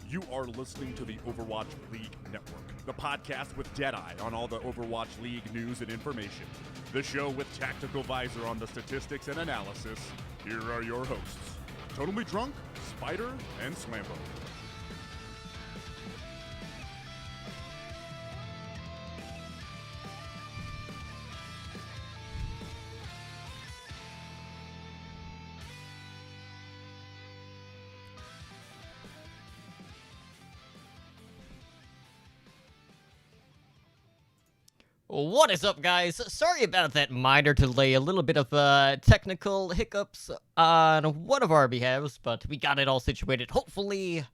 You are listening to the Overwatch League Network, the podcast with Deadeye on all the Overwatch League news and information. The show with Tactical Visor on the statistics and analysis. Here are your hosts, Totally Drunk, Spider, and Slambo. What is up, guys? Sorry about that minor delay, a little bit of technical hiccups on one of our behalves, but we got it all situated, hopefully,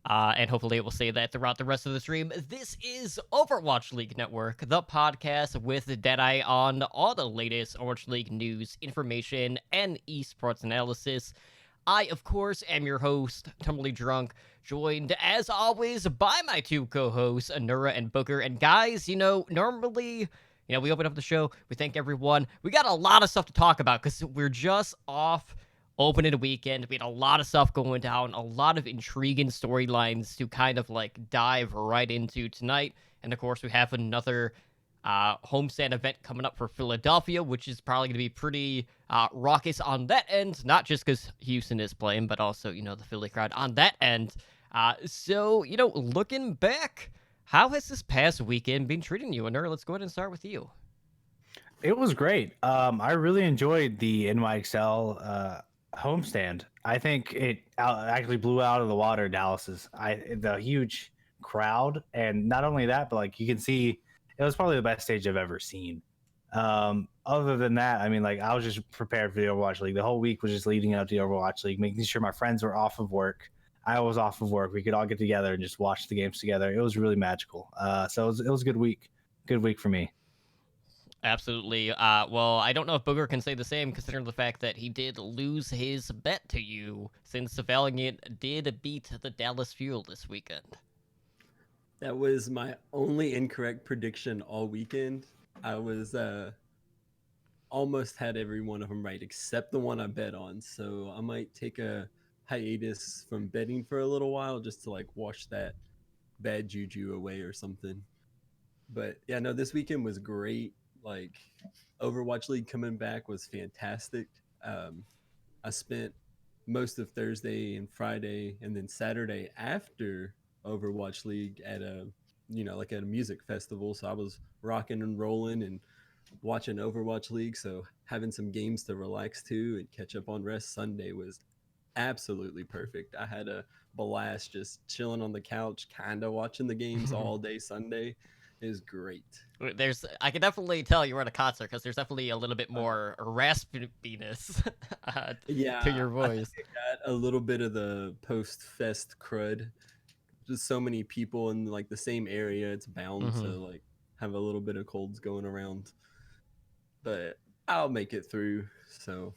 and hopefully it will say that throughout the rest of the stream. This is Overwatch League Network, the podcast with Deadeye on all the latest Overwatch League news, information, and esports analysis. I, of course, am your host, Totally Drunk, joined, as always, by my two co-hosts, Anura and Booker. And guys, normally, we open up the show, we thank everyone. We got a lot of stuff to talk about, because we're just off opening the weekend. We had a lot of stuff going down, a lot of intriguing storylines to kind of, dive right into tonight. And, of course, we have another homestand event coming up for Philadelphia, which is probably going to be pretty raucous on that end, not just because Houston is playing, but also, the Philly crowd on that end. So, looking back, how has this past weekend been treating you? Anur, let's go ahead and start with you. It was great. I really enjoyed the NYXL homestand. I think it actually blew out of the water Dallas's. The huge crowd, and not only that, but you can see it was probably the best stage I've ever seen. Other than that, I was just prepared for the Overwatch League. The whole week was just leading up to the Overwatch League, making sure my friends were off of work. I was off of work. We could all get together and just watch the games together. It was really magical. So it was a good week. Good week for me. Absolutely. Well, I don't know if Booger can say the same, considering the fact that he did lose his bet to you, since the Valiant did beat the Dallas Fuel this weekend. That was my only incorrect prediction all weekend. I was almost had every one of them right, except the one I bet on. So I might take a hiatus from betting for a little while just to wash that bad juju away or something. But yeah, no, this weekend was great. Overwatch League coming back was fantastic. I spent most of Thursday and Friday and then Saturday after Overwatch League at a music festival, so I was rocking and rolling and watching Overwatch League, so having some games to relax to and catch up on rest Sunday was absolutely perfect. I had a blast just chilling on the couch, kind of watching the games all day Sunday. It was great. I can definitely tell you were at a concert, because there's definitely a little bit more raspiness to your voice. I got a little bit of the post-fest crud. Just so many people in the same area, it's bound to have a little bit of colds going around, but I'll make it through. So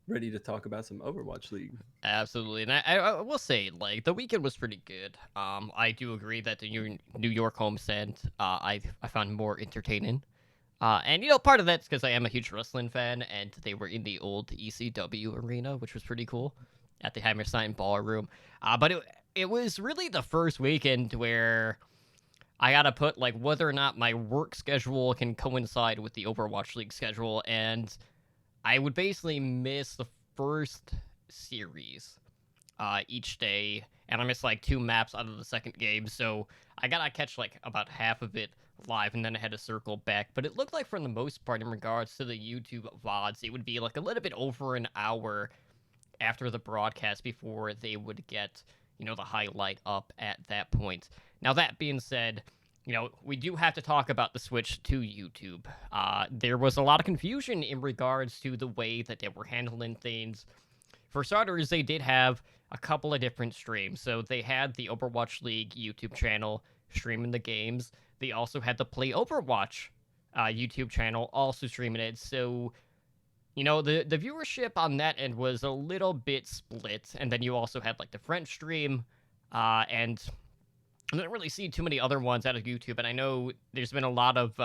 ready to talk about some Overwatch League. Absolutely. And I will say, the weekend was pretty good. I do agree that the New York homestand I found more entertaining, and part of that's because I am a huge wrestling fan, and they were in the old ECW arena, which was pretty cool, at the Hammerstein Ballroom. But it was really the first weekend where I gotta put whether or not my work schedule can coincide with the Overwatch League schedule, and I would basically miss the first series each day, and I missed 2 maps out of the second game, so I gotta catch about half of it live, and then I had to circle back. But it looked like, for the most part, in regards to the YouTube VODs, it would be a little bit over an hour after the broadcast before they would get the highlight up at that point. Now, that being said, we do have to talk about the switch to YouTube. There was a lot of confusion in regards to the way that they were handling things. For starters, they did have a couple of different streams. So they had the Overwatch League YouTube channel streaming the games. They also had the Play Overwatch YouTube channel also streaming it. So the viewership on that end was a little bit split, and then you also had the French stream, and I didn't really see too many other ones out of YouTube. And I know there's been a lot of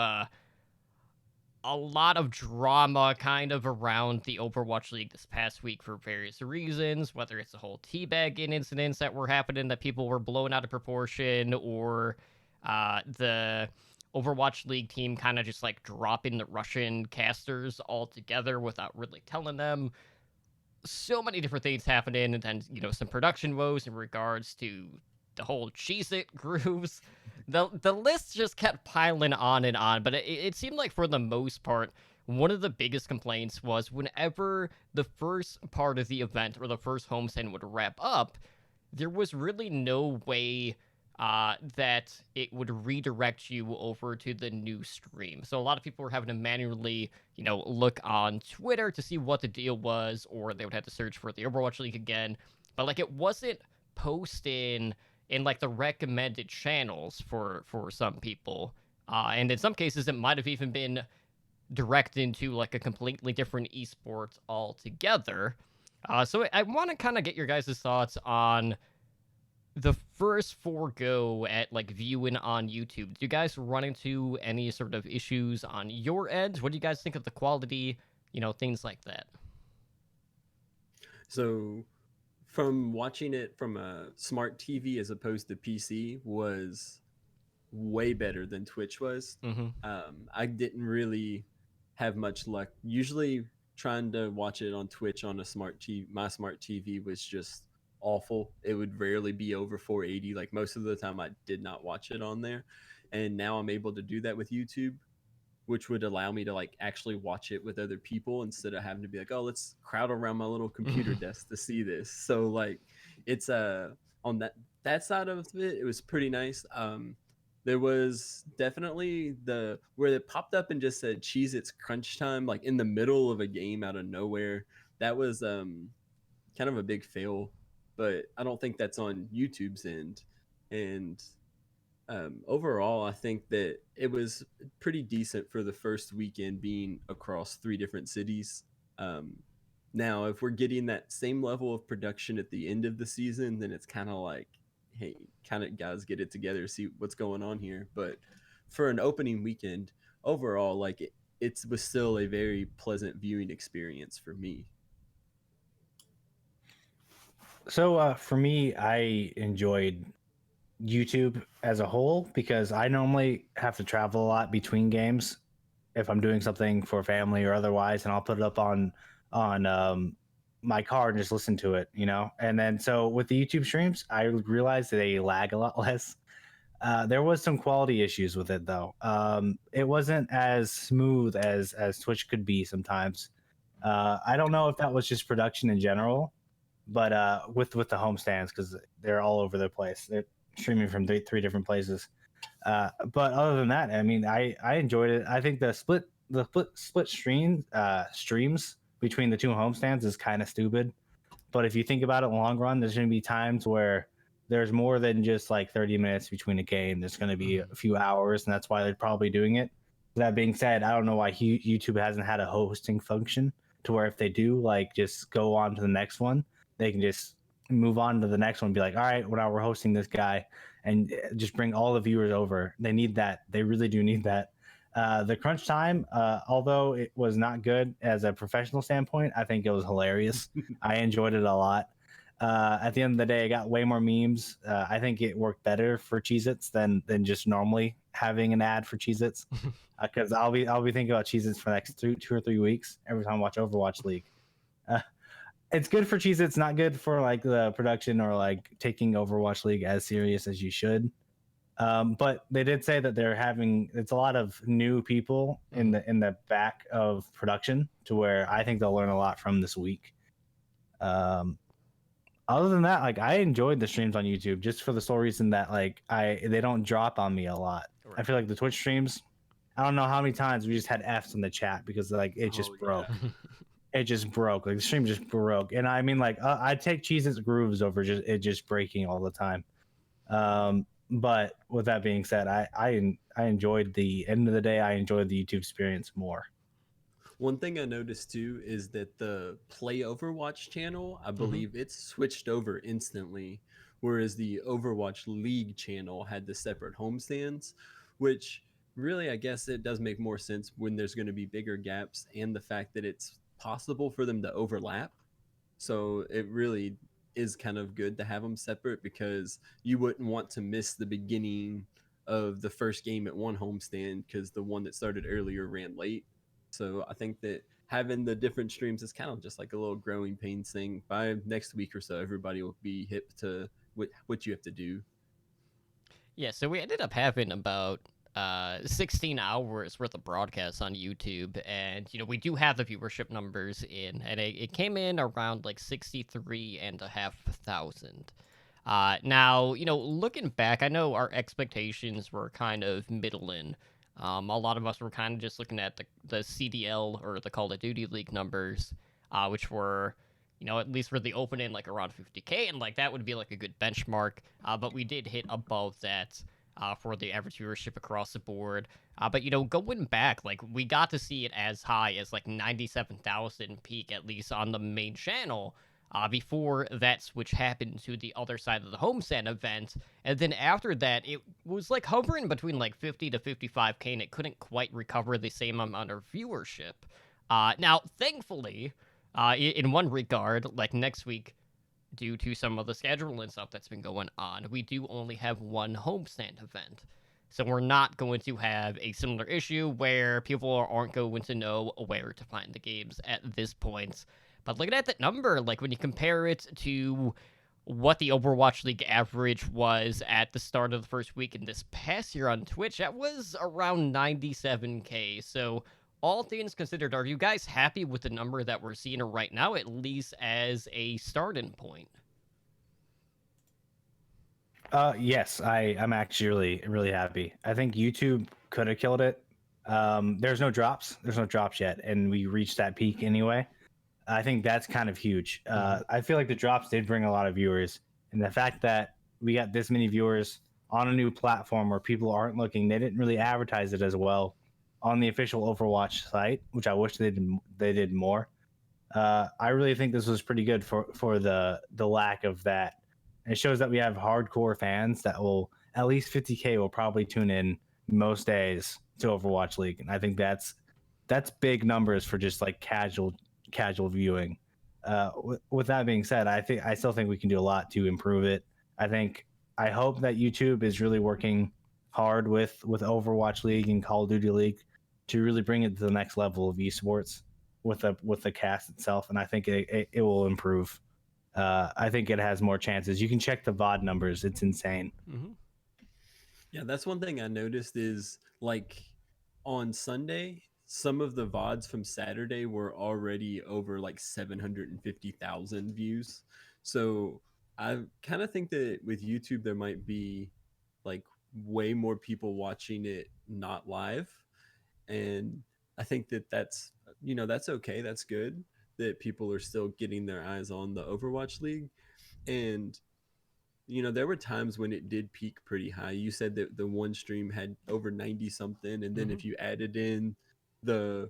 a lot of drama kind of around the Overwatch League this past week for various reasons, whether it's the whole teabagging incidents that were happening that people were blown out of proportion, or the Overwatch League team kind of just like dropping the Russian casters altogether without really telling them. So many different things happening, and then some production woes in regards to the whole Cheez It grooves. The list just kept piling on and on, but it seemed like for the most part, one of the biggest complaints was whenever the first part of the event or the first homestand would wrap up, there was really no way that it would redirect you over to the new stream. So a lot of people were having to manually, look on Twitter to see what the deal was, or they would have to search for the Overwatch League again. But like it wasn't posting in like the recommended channels for some people. And in some cases, it might have even been direct into like a completely different esport altogether. So I want to kind of get your guys' thoughts on the first go at like viewing on YouTube. Do you guys run into any sort of issues on your end? What do you guys think of the quality? Things like that. So, from watching it from a smart TV as opposed to PC was way better than Twitch was. Mm-hmm. I didn't really have much luck. Usually, trying to watch it on Twitch on a smart TV, my smart TV was just awful. It would rarely be over 480. Like most of the time, I did not watch it on there, and now I'm able to do that with YouTube, which would allow me to like actually watch it with other people instead of having to be like, oh, let's crowd around my little computer desk to see this. So like it's on that side of it was pretty nice. There was definitely the where it popped up and just said Cheez It's crunch time like in the middle of a game out of nowhere. That was kind of a big fail, but I don't think that's on YouTube's end. And overall, I think that it was pretty decent for the first weekend being across 3 different cities. Um, Now, if we're getting that same level of production at the end of the season, then it's kind of like, hey, kind of guys, get it together, see what's going on here. But for an opening weekend, overall, like it was still a very pleasant viewing experience for me. So for me, I enjoyed YouTube as a whole because I normally have to travel a lot between games if I'm doing something for family or otherwise, and I'll put it up on my car and just listen to it. And then so with the YouTube streams, I realized that they lag a lot less. There was some quality issues with it though. It wasn't as smooth as Twitch could be sometimes. I don't know if that was just production in general, but with the homestands because they're all over the place. They're streaming from three different places. But other than that, I mean, I enjoyed it. I think the split streams between the two homestands is kind of stupid. But if you think about it in the long run, there's going to be times where there's more than just like 30 minutes between a game. There's going to be a few hours, and that's why they're probably doing it. That being said, I don't know why YouTube hasn't had a hosting function to where if they do, like, just go on to the next one, they can just move on to the next one and be like, all right, well, now we're hosting this guy, and just bring all the viewers over. They need that. They really do need that. The crunch time, although it was not good as a professional standpoint, I think it was hilarious. I enjoyed it a lot. At the end of the day, I got way more memes. I think it worked better for Cheez-Its than just normally having an ad for Cheez-Its. Because I'll be thinking about Cheez-Its for the next 2 or 3 weeks every time I watch Overwatch League. Uh, it's good for Cheez-Its, not good for like the production or like taking Overwatch League as serious as you should. But they did say that it's a lot of new people in the back of production to where I think they'll learn a lot from this week. Other than that, like I enjoyed the streams on YouTube just for the sole reason that like they don't drop on me a lot. Right. I feel like the Twitch streams, I don't know how many times we just had F's in the chat because like it just broke. Yeah. It just broke. Like the stream just broke. And I mean like I'd take Cheez-Its grooves over just breaking all the time. But with that being said, I enjoyed the end of the day. I enjoyed the YouTube experience more. One thing I noticed too is that the Play Overwatch channel, I believe it's switched over instantly, whereas the Overwatch League channel had the separate homestands, which really, I guess it does make more sense when there's going to be bigger gaps and the fact that it's possible for them to overlap. So it really is kind of good to have them separate because you wouldn't want to miss the beginning of the first game at one homestand because the one that started earlier ran late. So I think that having the different streams is kind of just like a little growing pains thing. By next week or so, everybody will be hip to what you have to do. Yeah, so we ended up having about 16 hours worth of broadcasts on YouTube, and we do have the viewership numbers in, and it came in around like 63,500. Now, looking back, I know our expectations were kind of middling. A lot of us were kind of just looking at the CDL or the Call of Duty League numbers, which were, at least for the opening, like around 50K, and like that would be like a good benchmark. But we did hit above that for the average viewership across the board. But going back, like we got to see it as high as like 97,000 peak, at least on the main channel. Before that switch happened to the other side of the homestand event. And then after that, it was like hovering between like 50 to 55K, and it couldn't quite recover the same amount of viewership. Now, thankfully, in one regard, like next week, due to some of the scheduling stuff that's been going on, we do only have one homestand event. So we're not going to have a similar issue where people aren't going to know where to find the games at this point. But looking at that number, like when you compare it to what the Overwatch League average was at the start of the first week in this past year on Twitch, that was around 97K. So all things considered, are you guys happy with the number that we're seeing right now, at least as a starting point? Yes, I'm actually really, really happy. I think YouTube could have killed it. There's no drops. There's no drops yet, and we reached that peak anyway. I think that's kind of huge. I feel like the drops did bring a lot of viewers, and the fact that we got this many viewers on a new platform where people aren't looking, they didn't really advertise it as well on the official Overwatch site, which I wish they did more. I really think this was pretty good for the lack of that. It shows that we have hardcore fans that will at least 50K will probably tune in most days to Overwatch League, and I think that's big numbers for just like casual viewing. With that being said, I still think we can do a lot to improve it. I hope that YouTube is really working hard with Overwatch League and Call of Duty League to really bring it to the next level of esports with the cast itself, and I think it will improve. I think it has more chances. You can check the VOD numbers; it's insane. Mm-hmm. Yeah, that's one thing I noticed is like on Sunday, some of the VODs from Saturday were already over like 750,000 views. So I kind of think that with YouTube, there might be like way more people watching it not live. And I think that that's okay. That's good that people are still getting their eyes on the Overwatch League. And there were times when it did peak pretty high. You said that the one stream had over 90 something. And then if you added in the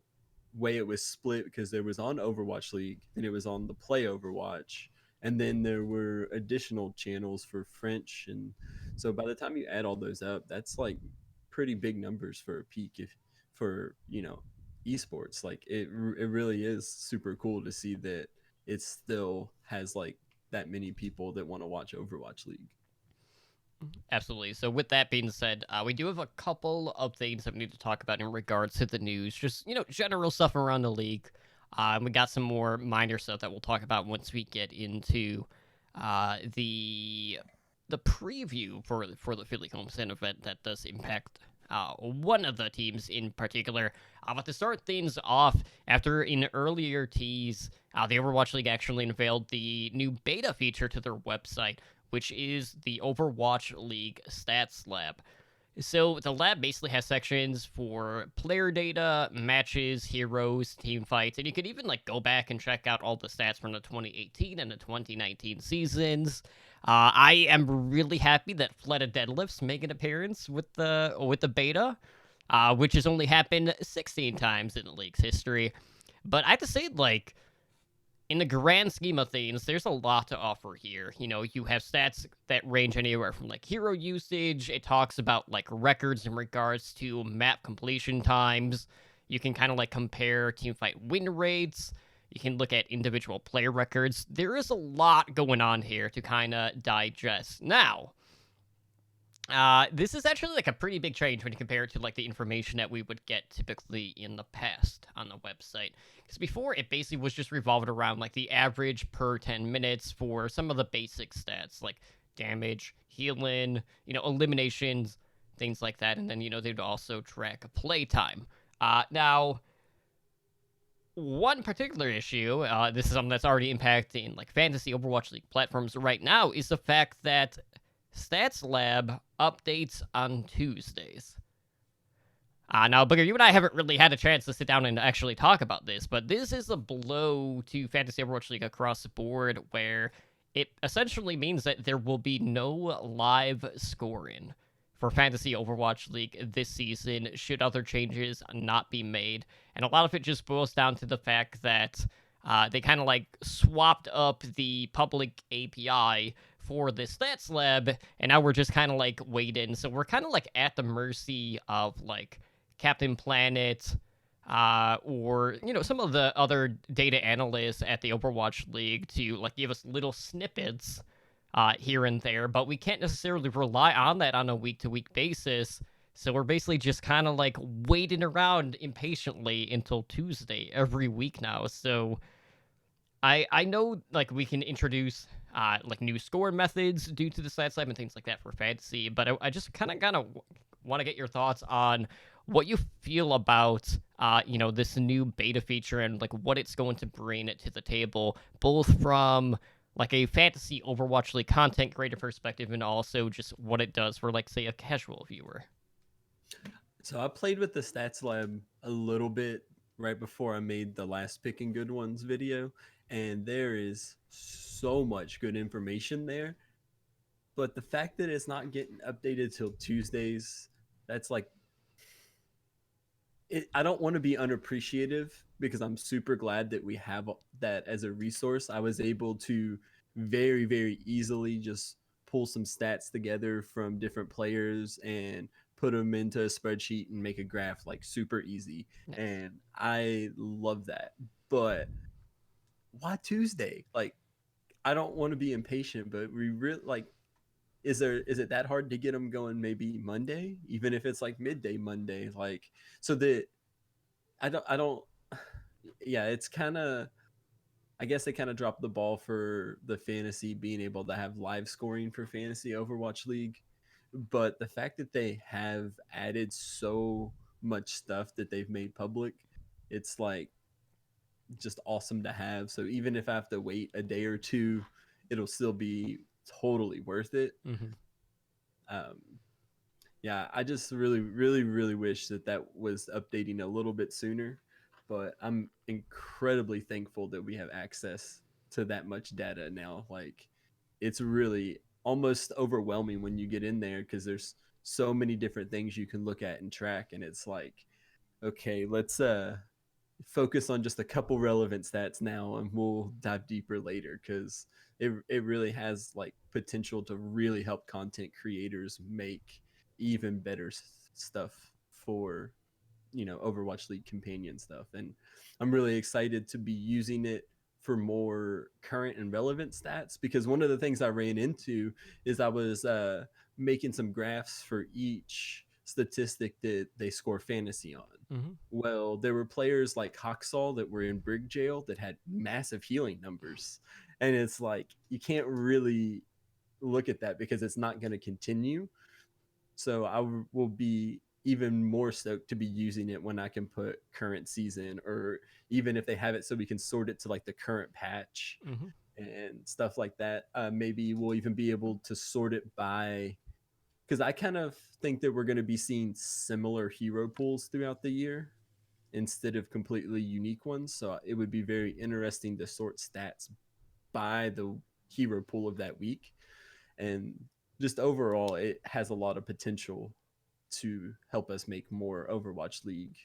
way it was split, because there was on Overwatch League and it was on the Play Overwatch. And then there were additional channels for French. And so by the time you add all those up, that's like pretty big numbers for a peak for, esports. Like it really is super cool to see that it still has like that many people that want to watch Overwatch League. Absolutely. So with that being said, we do have a couple of things that we need to talk about in regards to the news. Just, general stuff around the league. We got some more minor stuff that we'll talk about once we get into the preview for the Philly Homestand event that does impact one of the teams in particular. But to start things off, after an earlier tease, the Overwatch League actually unveiled the new beta feature to their website, which is the Overwatch League Stats Lab. So the lab basically has sections for player data, matches, heroes, team fights, and you could even like go back and check out all the stats from the 2018 and the 2019 seasons. I am really happy that Flooded Deadlifts make an appearance with the beta, which has only happened 16 times in the league's history. But I have to say, like, in the grand scheme of things, there's a lot to offer here. You know, you have stats that range anywhere from like hero usage. It talks about like records in regards to map completion times. You can kind of like compare teamfight win rates. You can look at individual player records. There is a lot going on here to kind of digest. Now, this is actually like a pretty big change when you compare it to like the information that we would get typically in the past on the website. Because before it basically was just revolved around like the average per 10 minutes for some of the basic stats like damage, healing, eliminations, things like that. And then, they'd also track playtime. Now, one particular issue, this is something that's already impacting like fantasy Overwatch League platforms right now, is the fact that Stats Lab updates on Tuesdays. Now, Booker, you and I haven't really had a chance to sit down and actually talk about this, but this is a blow to Fantasy Overwatch League across the board, where it essentially means that there will be no live scoring for Fantasy Overwatch League this season, should other changes not be made. And a lot of it just boils down to the fact that they kind of like swapped up the public API for the Stats Lab, and now we're just kind of like waiting. So we're kind of like at the mercy of like Captain Planet, or some of the other data analysts at the Overwatch League to like give us little snippets here and there, but we can't necessarily rely on that on a week-to-week basis. So we're basically just kind of like waiting around impatiently until Tuesday every week now. So I know like we can introduce like new score methods due to the stats lab and things like that for fantasy, but I just kind of want to get your thoughts on what you feel about this new beta feature and like what it's going to bring to the table, both from like a fantasy Overwatch League content creator perspective and also just what it does for like say a casual viewer. So I played with the Stats Lab a little bit right before I made the last Picking Good Ones video, and there is so much good information there. But the fact that it's not getting updated till Tuesdays, that's like I don't want to be unappreciative because I'm super glad that we have that as a resource. I was able to very, very easily just pull some stats together from different players and put them into a spreadsheet and make a graph like super easy. Nice. And I love that. But why Tuesday? Like, I don't want to be impatient, but we really like. Is it that hard to get them going? Maybe Monday, even if it's like midday Monday, like so that I don't. Yeah, it's kind of. I guess they kind of dropped the ball for the fantasy being able to have live scoring for fantasy Overwatch League, but the fact that they have added so much stuff that they've made public, it's like just awesome to have. So even if I have to wait a day or two, it'll still be totally worth it. Mm-hmm. Um, yeah, I just really, really, really wish that was updating a little bit sooner. But I'm incredibly thankful that we have access to that much data now. Like, it's really almost overwhelming when you get in there because there's so many different things you can look at and track, and it's like, okay, let's focus on just a couple relevant stats now, and we'll dive deeper later because it really has like potential to really help content creators make even better stuff for Overwatch League companion stuff. And I'm really excited to be using it for more current and relevant stats, because one of the things I ran into is I was making some graphs for each statistic that they score fantasy on. Mm-hmm. Well, there were players like Hoxall that were in Brig Jail that had massive healing numbers, and it's like you can't really look at that because it's not going to continue. So I will be even more stoked to be using it when I can put current season, or even if they have it so we can sort it to like the current patch Mm-hmm. and stuff like that. Maybe we'll even be able to sort it by, because I kind of think that we're going to be seeing similar hero pools throughout the year instead of completely unique ones. So it would be very interesting to sort stats by the hero pool of that week. And just overall, it has a lot of potential to help us make more Overwatch League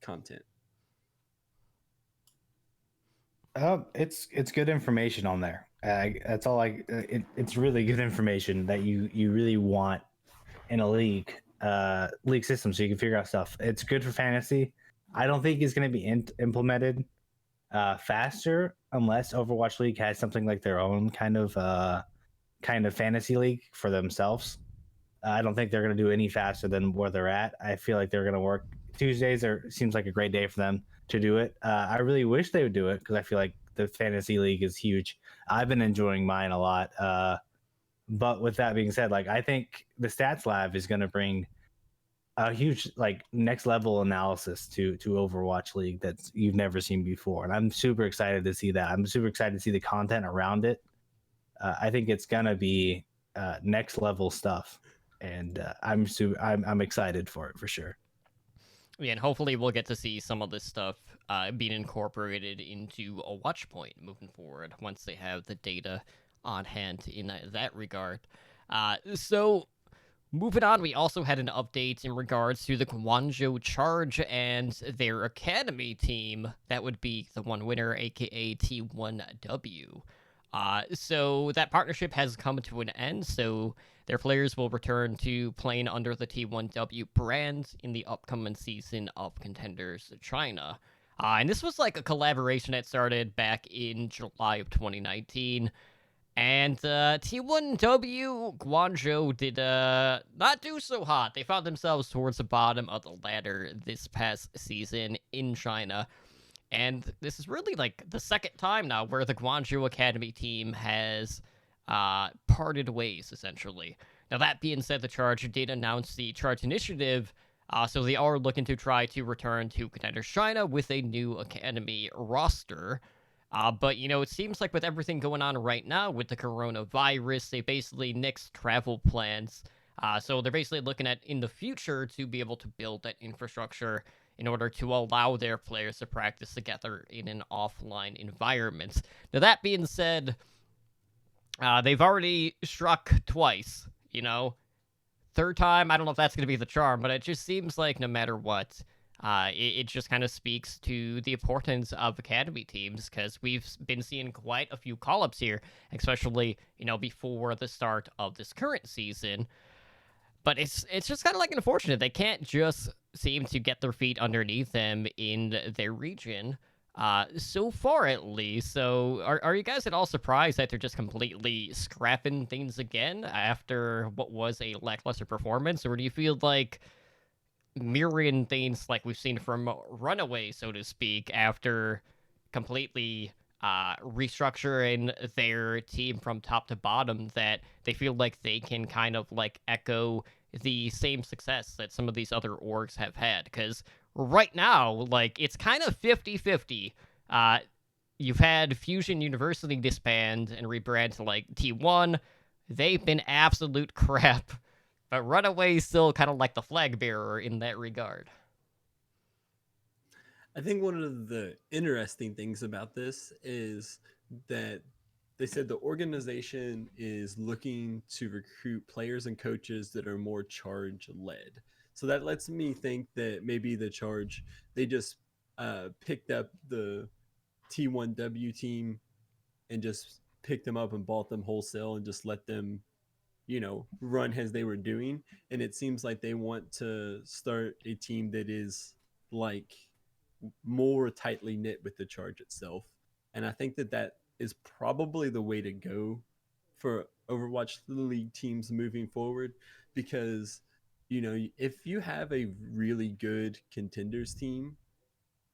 content. It's good information on there. That's all it's really good information that you really want in a league system, so you can figure out stuff. It's good for fantasy. I don't think it's going to be implemented faster unless Overwatch League has something like their own kind of fantasy league for themselves. I don't think they're going to do any faster than where they're at. I feel like they're going to work. Tuesdays seems like a great day for them to do it. I really wish they would do it because I feel like the fantasy league is huge. I've been enjoying mine a lot. But with that being said, like I think the stats lab is going to bring a huge like next level analysis to Overwatch League that you've never seen before, and I'm super excited to see that. I'm super excited to see the content around it. I think it's gonna be next level stuff, and I'm excited for it for sure. Yeah, and hopefully we'll get to see some of this stuff being incorporated into a watch point moving forward once they have the data on hand in that regard. So moving on, we also had an update in regards to the Guangzhou Charge and their academy team. That would be the one winner, aka T1W. So that partnership has come to an end. So their players will return to playing under the T1W brand in the upcoming season of Contenders China. And this was like a collaboration that started back in July of 2019. And T1W Guangzhou did not do so hot. They found themselves towards the bottom of the ladder this past season in China. And this is really like the second time now where the Guangzhou Academy team has parted ways, essentially. Now, that being said, the Charge did announce the Charge Initiative, so they are looking to try to return to Contenders China with a new Academy roster. But, it seems like with everything going on right now with the coronavirus, they basically nixed travel plans. So they're basically looking at in the future to be able to build that infrastructure in order to allow their players to practice together in an offline environment. Now, that being said, they've already struck twice, Third time, I don't know if that's going to be the charm, but it just seems like no matter what, it just kind of speaks to the importance of academy teams because we've been seeing quite a few call-ups here, especially, before the start of this current season. But it's just kind of like unfortunate. They can't just seem to get their feet underneath them in their region, so far at least. So are you guys at all surprised that they're just completely scrapping things again after what was a lackluster performance? Or do you feel like mirroring things like we've seen from Runaway, so to speak, after completely restructuring their team from top to bottom, that they feel like they can kind of like echo the same success that some of these other orgs have had? Because right now, like, it's kind of 50-50. You've had Fusion University disband and rebrand to like T1. They've been absolute crap. But Runaway is still kind of like the flag bearer in that regard. I think one of the interesting things about this is that they said the organization is looking to recruit players and coaches that are more charge led. So that lets me think that maybe the charge, they just picked up the T1W team and just picked them up and bought them wholesale and just let them, run as they were doing. And it seems like they want to start a team that is like more tightly knit with the charge itself. And I think that that is probably the way to go for Overwatch League teams moving forward because, if you have a really good contenders team,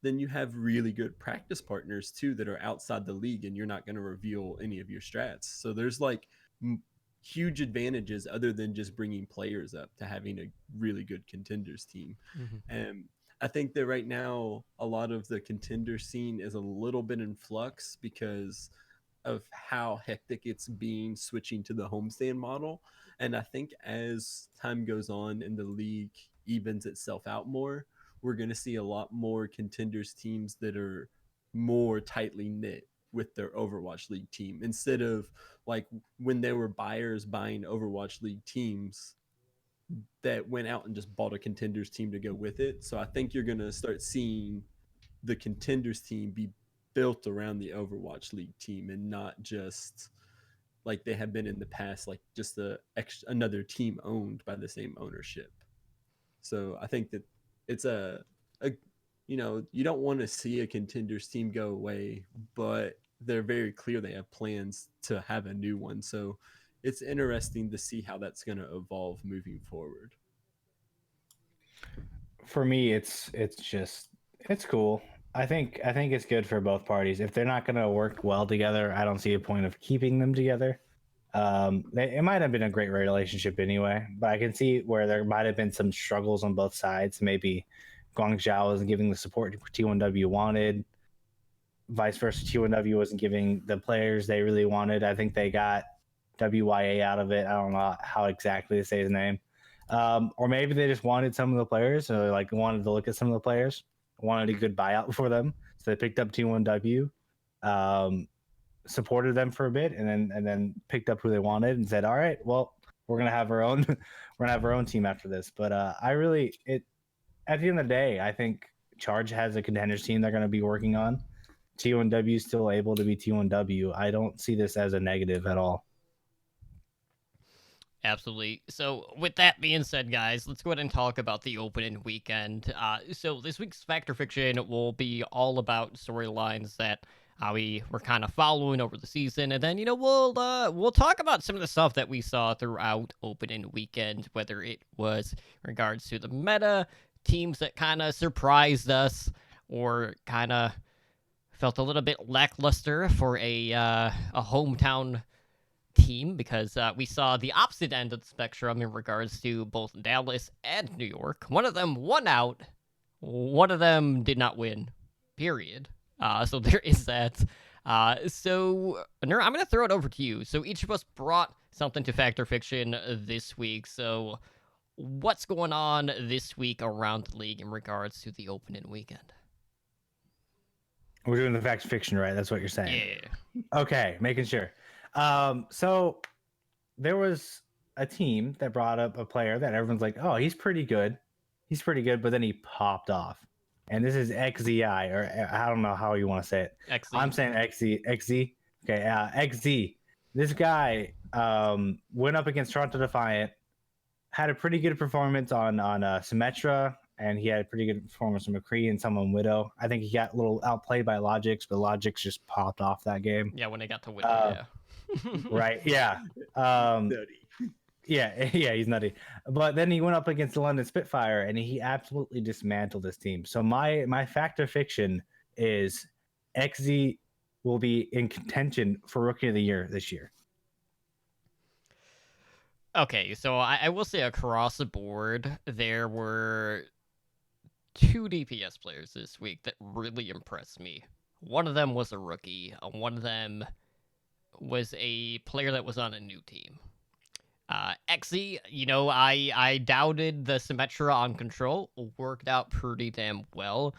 then you have really good practice partners too that are outside the league and you're not going to reveal any of your strats. So there's like huge advantages other than just bringing players up to having a really good contenders team. Mm-hmm. And I think that right now a lot of the contender scene is a little bit in flux because of how hectic it's being switching to the homestand model. And I think as time goes on and the league evens itself out more, we're going to see a lot more contenders teams that are more tightly knit with their Overwatch League team instead of like when there were buyers buying Overwatch League teams that went out and just bought a contenders team to go with it. So I think you're going to start seeing the contenders team be built around the Overwatch League team and not just like they have been in the past, like just another team owned by the same ownership. So I think that it's a you don't want to see a contenders team go away, but they're very clear they have plans to have a new one. So it's interesting to see how that's going to evolve moving forward. For me, it's cool. I think it's good for both parties. If they're not going to work well together, I don't see a point of keeping them together. It might have been a great relationship anyway, but I can see where there might have been some struggles on both sides. Maybe Guangzhou wasn't giving the support T1W wanted, vice versa. T1W wasn't giving the players they really wanted. I think they got WYA out of it. I don't know how exactly to say his name. Or maybe they just wanted some of the players, or like wanted to look at some of the players, wanted a good buyout for them, so they picked up T1W, supported them for a bit, and then picked up who they wanted and said, "All right, well, we're gonna have our own, we're gonna have our own team after this." But I really, it at the end of the day, I think Charge has a contenders team they're gonna be working on. T1W is still able to be T1W. I don't see this as a negative at all. Absolutely. So, with that being said, guys, let's go ahead and talk about the opening weekend. So this week's Factor Fiction will be all about storylines that we were kind of following over the season, and then we'll talk about some of the stuff that we saw throughout opening weekend, whether it was in regards to the meta, teams that kind of surprised us, or kind of felt a little bit lackluster for a hometown team, because we saw the opposite end of the spectrum in regards to both Dallas and New York. One of them won out, one of them did not win, period. So there is that. So, Nur, I'm going to throw it over to you. So each of us brought something to Factor Fiction this week. So what's going on this week around the league in regards to the opening weekend? We're doing the Factor Fiction, right? That's what you're saying. Yeah. Okay, making sure. So there was a team that brought up a player that everyone's like, "Oh, he's pretty good. He's pretty good," but then he popped off. And this is XZI, or I don't know how you want to say it. XZ. I'm saying XZ. Okay, XZ. This guy went up against Toronto Defiant, had a pretty good performance on Symmetra, and he had a pretty good performance from McCree and some on Widow. I think he got a little outplayed by Logix, but Logix just popped off that game. Yeah, when they got to Widow, yeah. Right, yeah. Yeah, he's nutty. But then he went up against the London Spitfire, and he absolutely dismantled his team. So my Factor Fiction is XZ will be in contention for Rookie of the Year this year. Okay, so I will say across the board, there were 2 DPS players this week that really impressed me. One of them was a rookie. One of them was a player that was on a new team. XZ, I doubted the Symmetra on control. Worked out pretty damn well.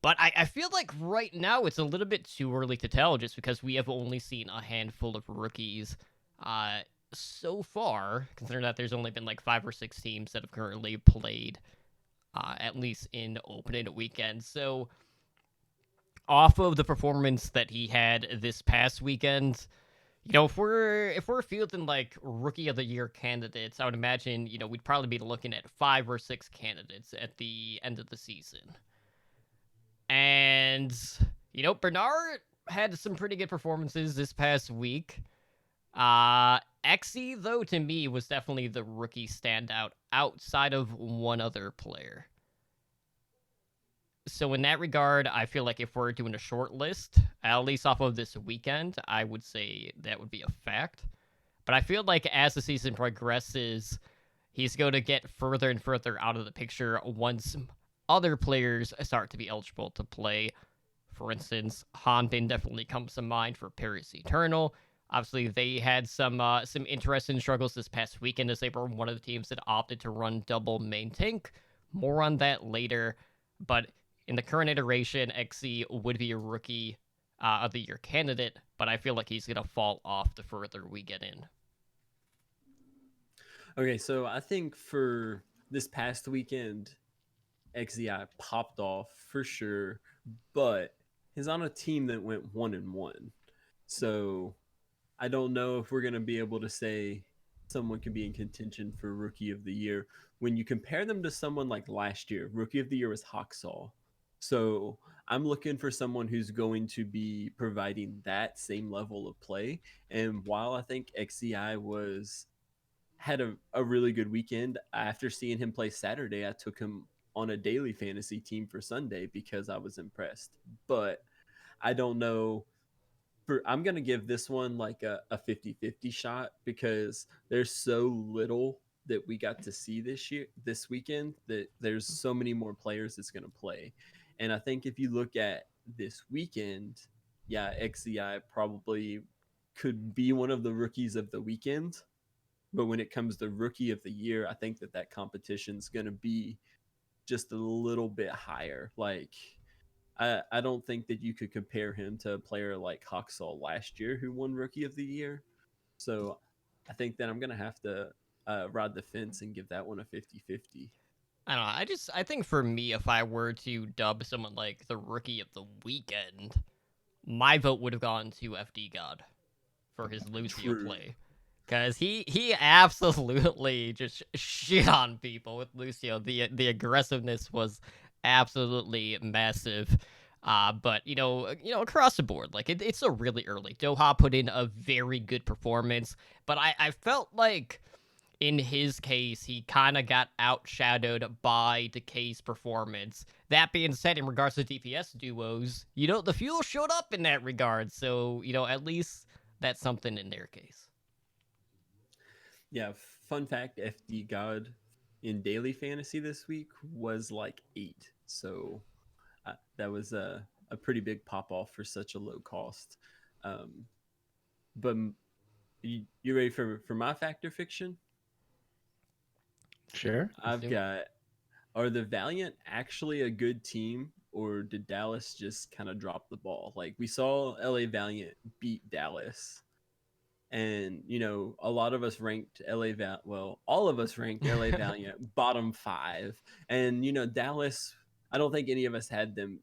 But I feel like right now it's a little bit too early to tell, just because we have only seen a handful of rookies so far, considering that there's only been like 5 or 6 teams that have currently played, at least in opening weekend. So off of the performance that he had this past weekend, if we're fielding like Rookie of the Year candidates, I would imagine, we'd probably be looking at 5 or 6 candidates at the end of the season. And, Bernard had some pretty good performances this past week. XE, though, to me, was definitely the rookie standout outside of one other player. So in that regard, I feel like if we're doing a short list, at least off of this weekend, I would say that would be a fact. But I feel like as the season progresses, he's going to get further and further out of the picture once other players start to be eligible to play. For instance, Hanbin definitely comes to mind for Paris Eternal. Obviously, they had some interesting struggles this past weekend, as they were one of the teams that opted to run double main tank. More on that later. But in the current iteration, XC would be a Rookie of the Year candidate, but I feel like he's going to fall off the further we get in. Okay, so I think for this past weekend, XZI popped off for sure, but he's on a team that went 1-1. So I don't know if we're going to be able to say someone can be in contention for Rookie of the Year. When you compare them to someone like last year, Rookie of the Year was Hawksaw. So I'm looking for someone who's going to be providing that same level of play. And while I think XCI had a really good weekend, after seeing him play Saturday, I took him on a daily fantasy team for Sunday because I was impressed. But I don't know, I'm gonna give this one like a 50-50 shot because there's so little that we got to see this weekend, that there's so many more players that's gonna play. And I think if you look at this weekend, yeah, XCI probably could be one of the rookies of the weekend. But when it comes to Rookie of the Year, I think that competition's gonna be just a little bit higher. Like, I don't think that you could compare him to a player like Hawksaw last year who won Rookie of the Year. So I think that I'm going to have to ride the fence and give that one a 50-50. I don't know. I think for me, if I were to dub someone like the rookie of the weekend, my vote would have gone to FD God for his Lucio True. play. Because he absolutely just shit on people with Lucio. The aggressiveness was absolutely massive. But across the board, like it's a really early. Doha put in a very good performance, but I felt like in his case, he kind of got outshadowed by Decay's performance. That being said, in regards to DPS duos, the fuel showed up in that regard. So, at least that's something in their case. Yeah, fun fact, FD God in daily fantasy this week was like 8. So that was a pretty big pop off for such a low cost. But you ready for my factor fiction? Sure. I've got, are the Valiant actually a good team, or did Dallas just kind of drop the ball? Like, we saw LA Valiant beat Dallas, and a lot of us ranked all of us ranked LA Valiant bottom 5, and Dallas, I don't think any of us had them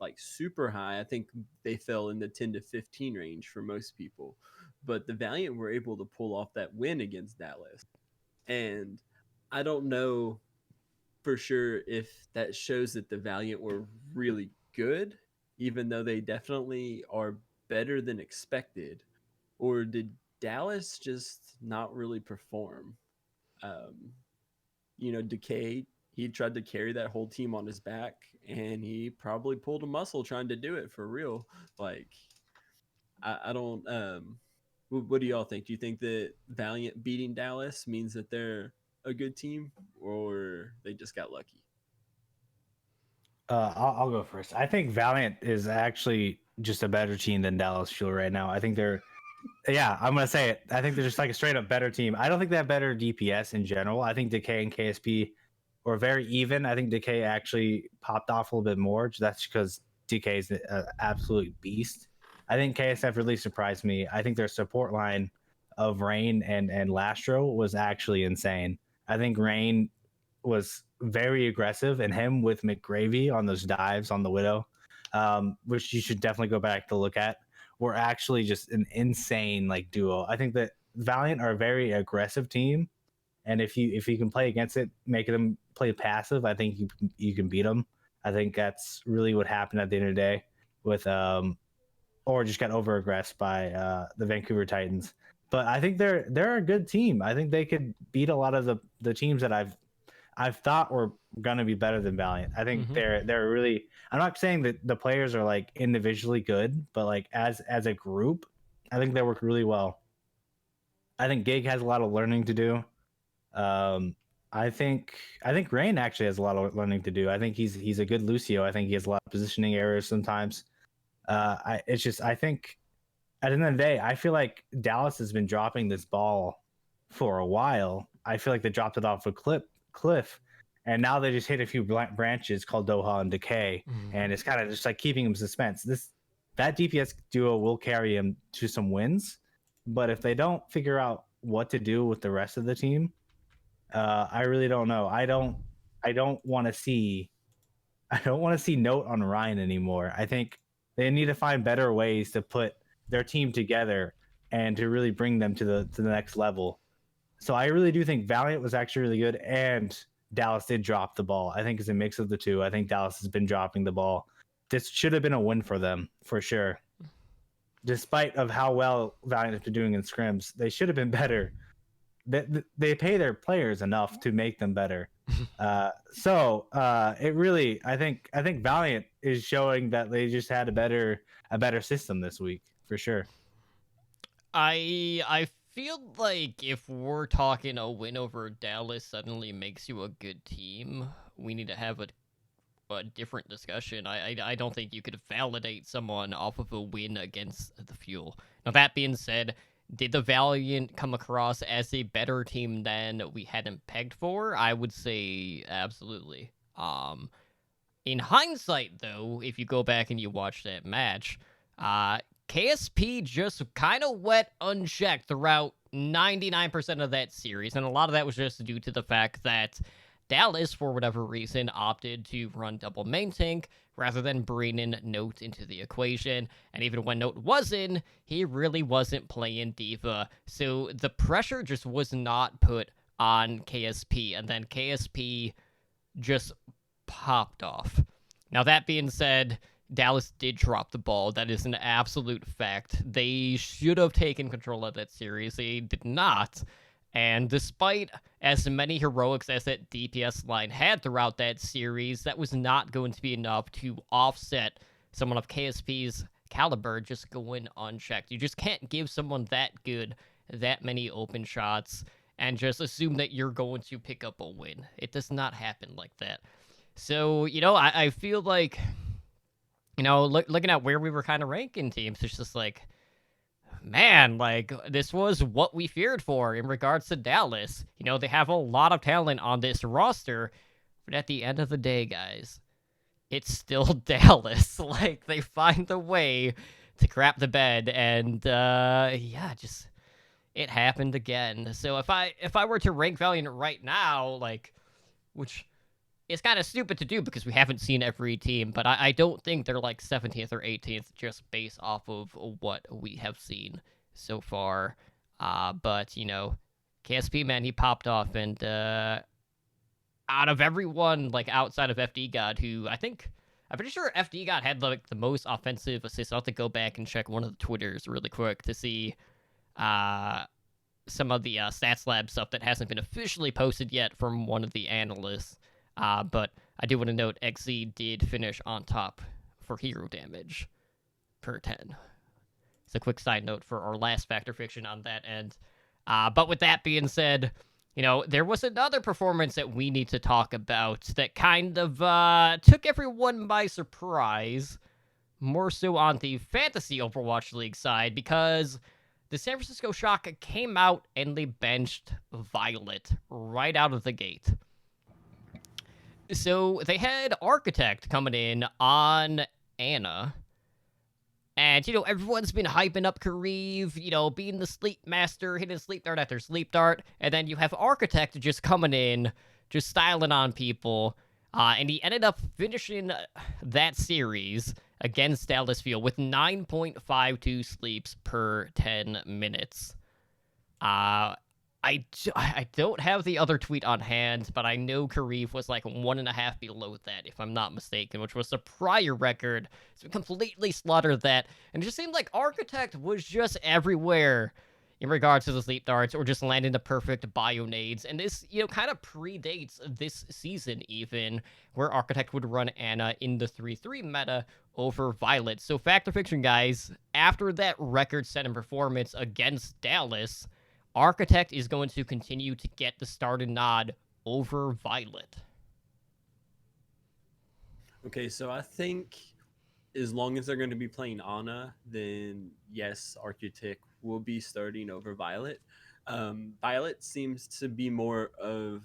like super high. I think they fell in the 10 to 15 range for most people, but the Valiant were able to pull off that win against Dallas. And I don't know for sure if that shows that the Valiant were really good, even though they definitely are better than expected, or did Dallas just not really perform? Decay, he tried to carry that whole team on his back, and he probably pulled a muscle trying to do it for real. Like, I don't. What do y'all think? Do you think that Valiant beating Dallas means that they're a good team, or they just got lucky? I'll go first. I think Valiant is actually just a better team than Dallas Fuel right now. I think yeah, I'm gonna say it. I think they're just like a straight up better team. I don't think they have better DPS in general. I think Decay and KSP were very even. I think Decay actually popped off a little bit more. That's because Decay is an absolute beast. I think KSF really surprised me. I think their support line of Rain and Lastro was actually insane. I think Rain was very aggressive, and him with McGravy on those dives on the Widow, which you should definitely go back to look at, were actually just an insane like duo. I think that Valiant are a very aggressive team, and if you can play against it, making them play passive, I think you can beat them. I think that's really what happened at the end of the day with or just got over aggressed by the Vancouver Titans. But I think they're a good team. I think they could beat a lot of the teams that I've thought were gonna be better than Valiant. I think they're really. I'm not saying that the players are like individually good, but like as a group, I think they work really well. I think Gig has a lot of learning to do. I think Rain actually has a lot of learning to do. I think he's a good Lucio. I think he has a lot of positioning errors sometimes. I think at the end of the day, I feel like Dallas has been dropping this ball for a while. I feel like they dropped it off a cliff, and now they just hit a few branches called Doha and Decay, and it's kind of just like keeping them suspense. That DPS duo will carry him to some wins, but if they don't figure out what to do with the rest of the team, I really don't know. I don't want to see Note on Ryan anymore. I think They need to find better ways to put their team together and to really bring them to the next level. So I really do think Valiant was actually really good, and Dallas did drop the ball. I think it's a mix of the two. I think Dallas has been dropping the ball. This should have been a win for them for sure. Despite of how well Valiant has been doing in scrims, they should have been better. They pay their players enough to make them better. It really, I think Valiant is showing that they just had a better system this week for sure. I feel like if we're talking a win over Dallas suddenly makes you a good team, we need to have a different discussion. I don't think you could validate someone off of a win against the Fuel. Now that being said, did the Valiant come across as a better team than we had them pegged for? I would say absolutely. In hindsight, though, if you go back and you watch that match, KSP just kind of went unchecked throughout 99% of that series, and a lot of that was just due to the fact that Dallas, for whatever reason, opted to run double main tank rather than bring in Note into the equation. And even when Note was in, he really wasn't playing D.Va. So the pressure just was not put on KSP. And then KSP just popped off. Now, that being said, Dallas did drop the ball. That is an absolute fact. They should have taken control of that series. They did not. And despite as many heroics as that DPS line had throughout that series, that was not going to be enough to offset someone of KSP's caliber just going unchecked. You just can't give someone that good that many open shots and just assume that you're going to pick up a win. It does not happen like that. So, I feel like, looking at where we were kind of ranking teams, it's just like, man, like, this was what we feared for in regards to Dallas. They have a lot of talent on this roster, but at the end of the day, guys, it's still Dallas. Like, they find a way to crap the bed, and, just, it happened again. So if I were to rank Valiant right now, like, which is kind of stupid to do because we haven't seen every team, but I don't think they're like 17th or 18th just based off of what we have seen so far. But, KSP, man, he popped off, and out of everyone, like, outside of FD God, who I'm pretty sure FD God had, like, the most offensive assists. I'll have to go back and check one of the Twitters really quick to see some of the Stats Lab stuff that hasn't been officially posted yet from one of the analysts. But I do want to note XZ did finish on top for hero damage per 10. It's a quick side note for our last Factor Fiction on that end. But with that being said, there was another performance that we need to talk about that kind of took everyone by surprise, more so on the Fantasy Overwatch League side, because the San Francisco Shock came out and they benched Violet right out of the gate. So they had Architect coming in on Ana. And, everyone's been hyping up Kareev, being the sleep master, hitting sleep dart after sleep dart. And then you have Architect just coming in, just styling on people. And he ended up finishing that series against Dallas Field with 9.52 sleeps per 10 minutes. I don't have the other tweet on hand, but I know Kareev was like 1.5 below that, if I'm not mistaken, which was the prior record. So completely slaughtered that. And it just seemed like Architect was just everywhere in regards to the sleep darts or just landing the perfect bio nades. And this, kind of predates this season even, where Architect would run Ana in the 3-3 meta over Violet. So Factor Fiction, guys, after that record-setting performance against Dallas, Architect is going to continue to get the starting nod over Violet. Okay, so I think as long as they're going to be playing Ana, then yes, Architect will be starting over Violet. Violet seems to be more of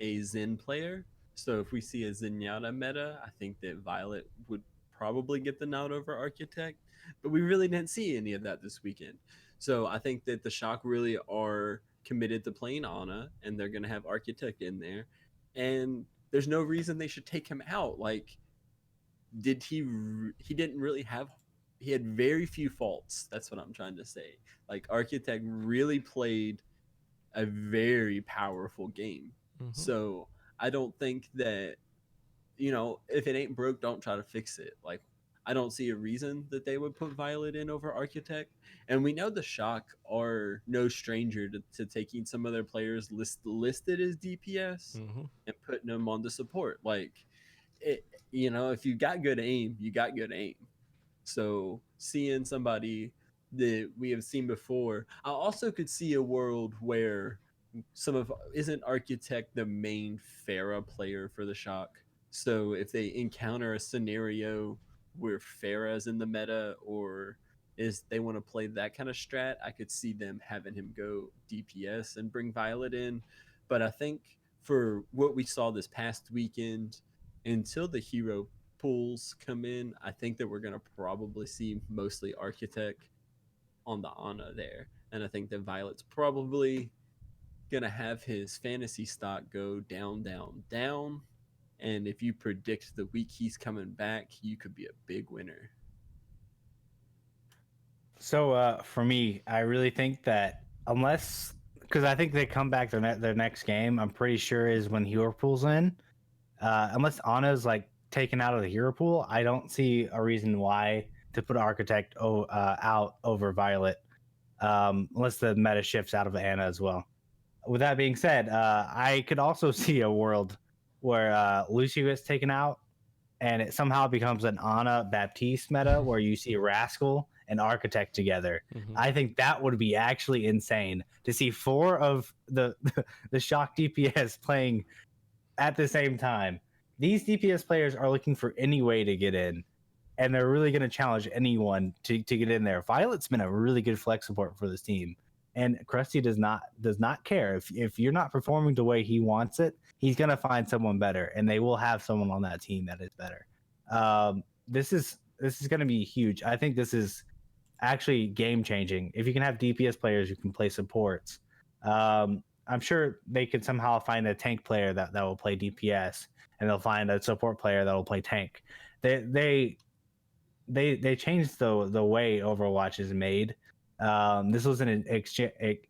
a Zen player. So if we see a Zenyatta meta, I think that Violet would probably get the nod over Architect. But we really didn't see any of that this weekend. So I think that the Shock really are committed to playing Ana, and they're going to have Architect in there. And there's no reason they should take him out. Like, he didn't really have, he had very few faults. That's what I'm trying to say. Like Architect really played a very powerful game. Mm-hmm. So I don't think that, if it ain't broke, don't try to fix it. Like, I don't see a reason that they would put Violet in over Architect. And we know the Shock are no stranger to taking some of their players listed as DPS Mm-hmm. and putting them on the support. Like, it, if you got good aim, you got good aim. So seeing somebody that we have seen before, I also could see a world where some of isn't Architect the main Pharah player for the Shock. So if they encounter a scenario where Pharah's in the meta, or is they want to play that kind of strat, I could see them having him go DPS and bring Violet in. But I think for what we saw this past weekend, until the hero pools come in, I think that we're gonna probably see mostly Architect on the Ana there, and I think that Violet's probably gonna have his fantasy stock go down, down, down. And if you predict the week he's coming back, you could be a big winner. So for me, I really think that unless, because I think they come back their next game, I'm pretty sure is when hero pulls in. Unless Anna's like taken out of the hero pool, I don't see a reason why to put Architect out over Violet, unless the meta shifts out of Anna as well. With that being said, I could also see a world where Lucio gets taken out and it somehow becomes an Ana Baptiste meta where you see Rascal and Architect together. Mm-hmm. I think that would be actually insane to see 4 of the Shock DPS playing at the same time. These DPS players are looking for any way to get in, and they're really going to challenge anyone to get in there. Violet's been a really good flex support for this team, and Krusty does not care if you're not performing the way he wants it. He's going to find someone better, and they will have someone on that team that is better. This is going to be huge. I think this is actually game changing. If you can have DPS players who can play supports, I'm sure they could somehow find a tank player that will play DPS, and they'll find a support player that will play tank. They changed the way Overwatch is made. This was a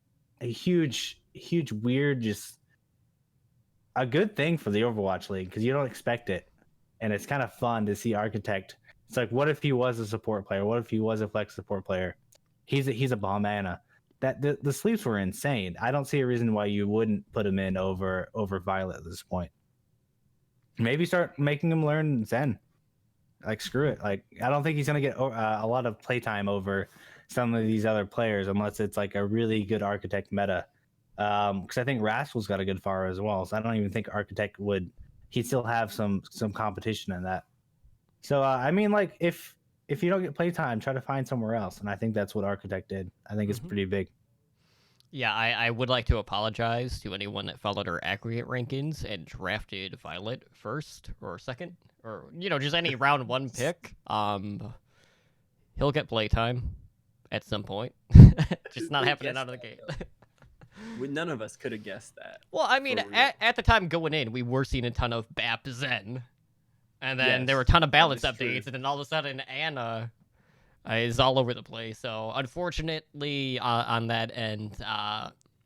huge weird, just a good thing for the Overwatch League because you don't expect it, and it's kind of fun to see Architect. It's like, what if he was a support player? What if he was a flex support player? He's a bomb mana. That the sleeps were insane. I don't see a reason why you wouldn't put him in over Violet at this point. Maybe start making him learn Zen. Like, screw it. Like, I don't think he's gonna get a lot of playtime over some of these other players unless it's like a really good Architect meta. Because I think Rascal's got a good Pharah as well, so I don't even think Architect would. He'd still have some competition in that. So I mean, like, if you don't get playtime, try to find somewhere else, and I think that's what Architect did. I think it's pretty big. Yeah, I would like to apologize to anyone that followed our aggregate rankings and drafted Violet first or second, or just any round 1 pick. He'll get playtime at some point. Just not happening out of the gate. None of us could have guessed that. Well, I mean, at the time going in, we were seeing a ton of Bap Zen. And then there were a ton of balance updates, and then all of a sudden Anna is all over the place. So unfortunately, on that end,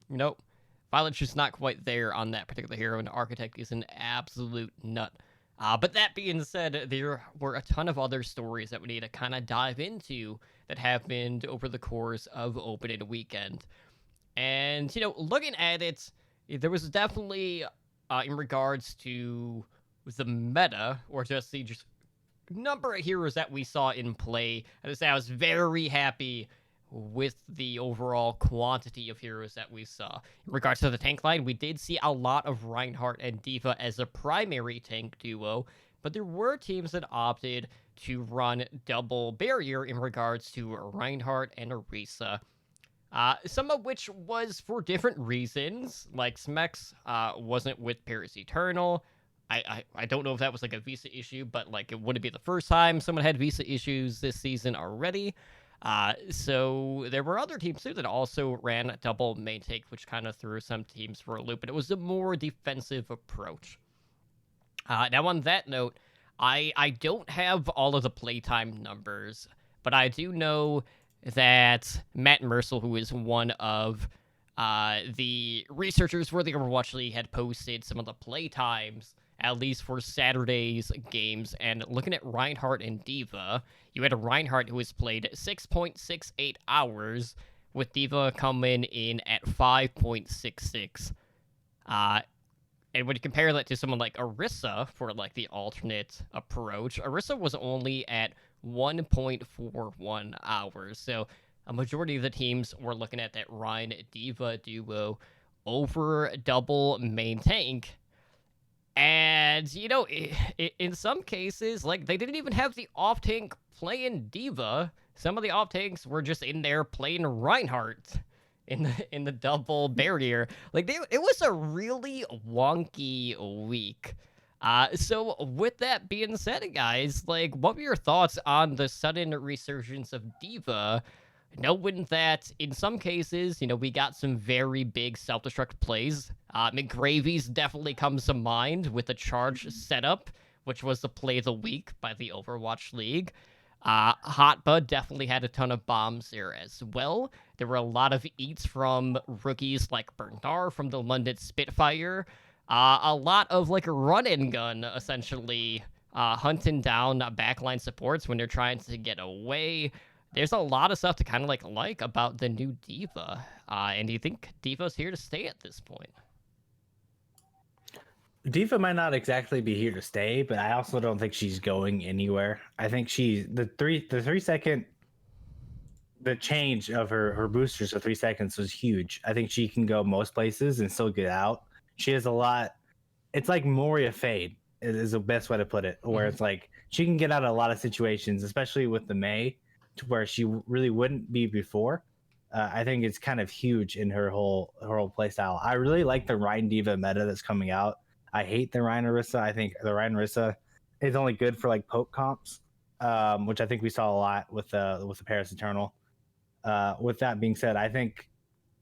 nope, Violet's just not quite there on that particular hero, and Architect is an absolute nut. But that being said, there were a ton of other stories that we need to kind of dive into that happened over the course of opening weekend. And, looking at it, there was definitely, in regards to the meta, or just the number of heroes that we saw in play, I was very happy with the overall quantity of heroes that we saw. In regards to the tank line, we did see a lot of Reinhardt and D.Va as a primary tank duo, but there were teams that opted to run double barrier in regards to Reinhardt and Orisa. Some of which was for different reasons, like Smex wasn't with Paris Eternal. I don't know if that was like a visa issue, but like it wouldn't be the first time someone had visa issues this season already. So there were other teams too that also ran a double main take, which kind of threw some teams for a loop, and it was a more defensive approach. Now on that note, I don't have all of the playtime numbers, but I do know that Matt Mercel, who is one of the researchers for the Overwatch League, had posted some of the playtimes, at least for Saturday's games. And looking at Reinhardt and Diva, you had a Reinhardt who has played 6.68 hours, with Diva coming in at 5.66. And when you compare that to someone like Orisa for like the alternate approach, Orisa was only at 1.41 hours. So a majority of the teams were looking at that Ryan Diva duo over double main tank. And, you know, in some cases, like, they didn't even have the off tank playing Diva. Some of the off tanks were just in there playing Reinhardt in the double barrier. Like, it was a really wonky week. So with that being said, guys, like, what were your thoughts on the sudden resurgence of Diva? Knowing that in some cases, you know, we got some very big self-destruct plays. McGravy's definitely comes to mind with the charge setup, which was the play of the week by the Overwatch League. Hotba definitely had a ton of bombs there as well. There were a lot of eats from rookies like Bernard from the London Spitfire. A lot of like run and gun, essentially, hunting down backline supports when they're trying to get away. There's a lot of stuff to kind of like about the new Diva. And do you think Diva's here to stay at this point? Diva might not exactly be here to stay, but I also don't think she's going anywhere. I think she's the 3 second, the change of her boosters to 3 seconds was huge. I think she can go most places and still get out. She has a lot. It's like Moria Fade is the best way to put it, where it's like she can get out of a lot of situations, especially with the Mei, to where she really wouldn't be before. I think it's kind of huge in her whole play style. I really like the Ryan Diva meta that's coming out. I hate the Ryan Orisa. I think the Ryan Orisa is only good for like poke comps, which I think we saw a lot with the Paris Eternal. With that being said, I think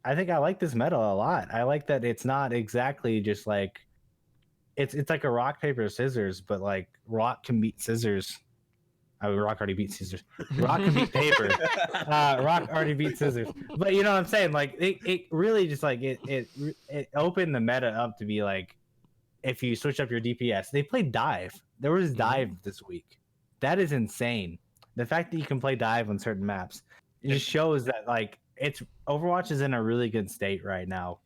I like this meta a lot. I like that it's not exactly just like it's like a rock paper scissors, but like rock can beat scissors. Rock already beat scissors. Rock can beat paper. Rock already beat scissors. But you know what I'm saying? Like it really just like it opened the meta up to be like, if you switch up your DPS, they played dive. There was dive this week. That is insane. The fact that you can play dive on certain maps, it just shows that like it's Overwatch is in a really good state right now.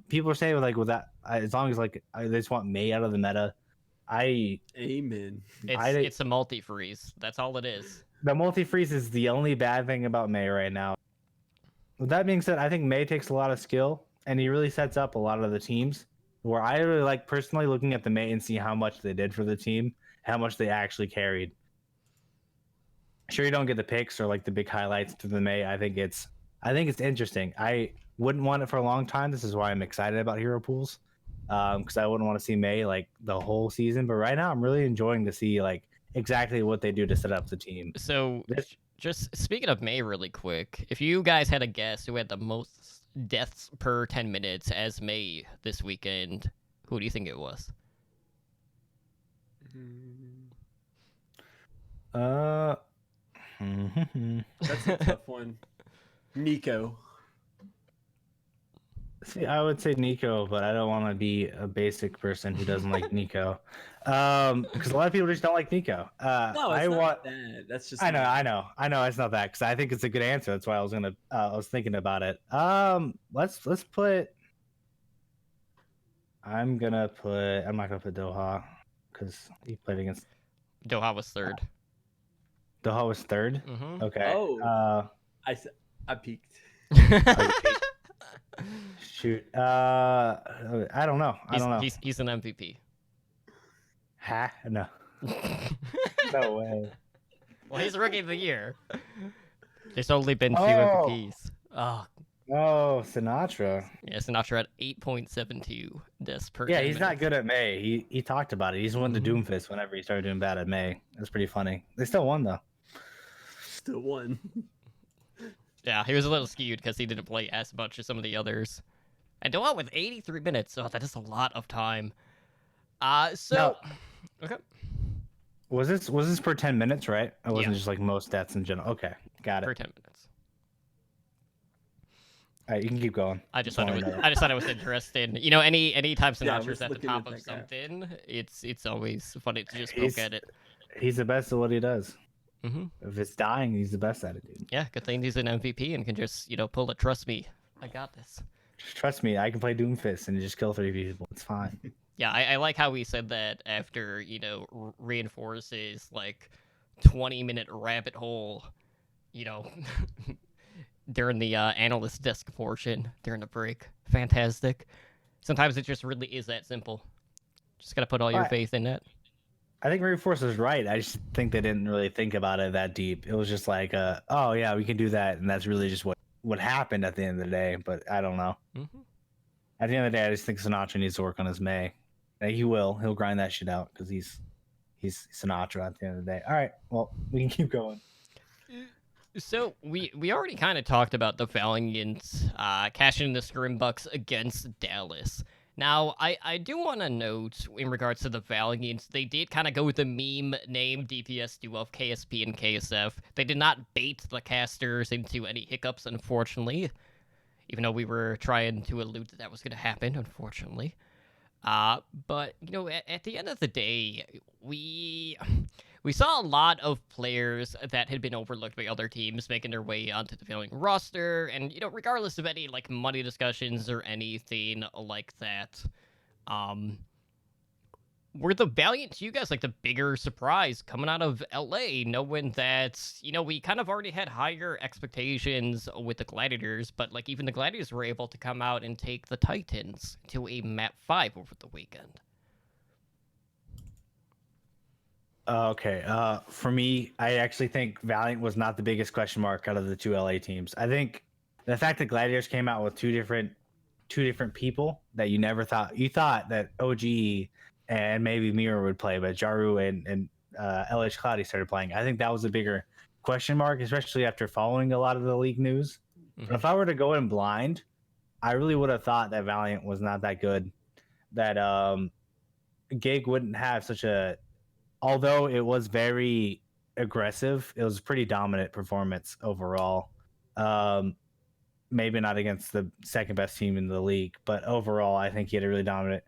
People are saying like with that, as long as like they just want Mei out of the meta. Amen. It's a multi-freeze. That's all it is. The multi-freeze is the only bad thing about Mei right now. With that being said, I think Mei takes a lot of skill, and he really sets up a lot of the teams. Where I really like personally looking at the Mei and see how much they did for the team, how much they actually carried. Sure, you don't get the picks or like the big highlights to the Mei. I think it's interesting. I wouldn't want it for a long time. This is why I'm excited about hero pools. Because I wouldn't want to see Mei like the whole season, but right now I'm really enjoying to see like exactly what they do to set up the team. So, just speaking of Mei really quick, if you guys had a guess who had the most deaths per 10 minutes as Mei this weekend, who do you think it was? That's a tough one. Nico. See, I would say Nico, but I don't want to be a basic person who doesn't like Nico, because a lot of people just don't like Nico. No, it's not that. That's just. I know. It's not that because I think it's a good answer. That's why I was thinking about it. Let's put. I'm not gonna put Doha because he played against. Doha was third. Doha was third. Mm-hmm. Okay. Oh. I peeked. Shoot. I don't know. He's an MVP. Ha? No. No way. Well, he's rookie of the year. There's only been two MVPs. Oh. Oh, Sinatra. Yeah, Sinatra at 8.72 deaths per. Yeah, he's not good at Mei. He talked about it. He's won the Doomfist whenever he started doing bad at Mei. That's pretty funny. They still won though. Still won. Yeah, he was a little skewed because he didn't play as much as some of the others. And Doha with 83 minutes. Oh, that is a lot of time. Okay. Was this per 10 minutes, right? It wasn't Yeah. just like most stats in general. Okay, got it. For 10 minutes. All right, you can keep going. I just thought it wanna was. know that. I just thought it was interesting. You know, anytime Yeah, I Sinatra's was at the looking top at of that guy. something, it's always funny to just poke He's at it. he's the best at what he does. Hmm. If it's dying, he's the best at it, dude. Yeah, good thing he's an MVP and can just pull it. Trust me, I got this. Just trust me, I can play Doomfist and just kill 3 people. It's fine. Yeah, I like how he said that after reinforces like 20-minute rabbit hole, you know, during the analyst desk portion during the break. Fantastic. Sometimes it just really is that simple. Just gotta put all your Alright. faith in it. I think Reinforce is right. I just think they didn't really think about it that deep. It was just like, oh yeah, we can do that, and that's really just what happened at the end of the day. But I don't know. Hmm. At the end of the day, I just think Sinatra needs to work on his May. He will. He'll grind that shit out because he's Sinatra at the end of the day. All right. Well, we can keep going. So we already kind of talked about the Valiant cashing the Scrimbucks against Dallas. Now, I do want to note in regards to the Valiants, they did kind of go with the meme name DPS duo of KSP and KSF. They did not bait the casters into any hiccups, unfortunately, even though we were trying to allude that was going to happen, unfortunately. But at the end of the day, we saw a lot of players that had been overlooked by other teams making their way onto the Valiant roster, and regardless of any like money discussions or anything like that, were the Valiant to you guys like the bigger surprise coming out of LA, knowing that we kind of already had higher expectations with the Gladiators, but like even the Gladiators were able to come out and take the Titans to a map 5 over the weekend. Okay. For me, I actually think Valiant was not the biggest question mark out of the two LA teams. I think the fact that Gladiators came out with two different people that you never thought that OGE and maybe Mirror would play, but Jaru and LH Cloudy started playing. I think that was a bigger question mark, especially after following a lot of the league news. Mhm. But if I were to go in blind, I really would have thought that Valiant was not that good. That Gig wouldn't have such a, although it was very aggressive, it was a pretty dominant performance overall. Maybe not against the second best team in the league, but overall, I think he had a really dominant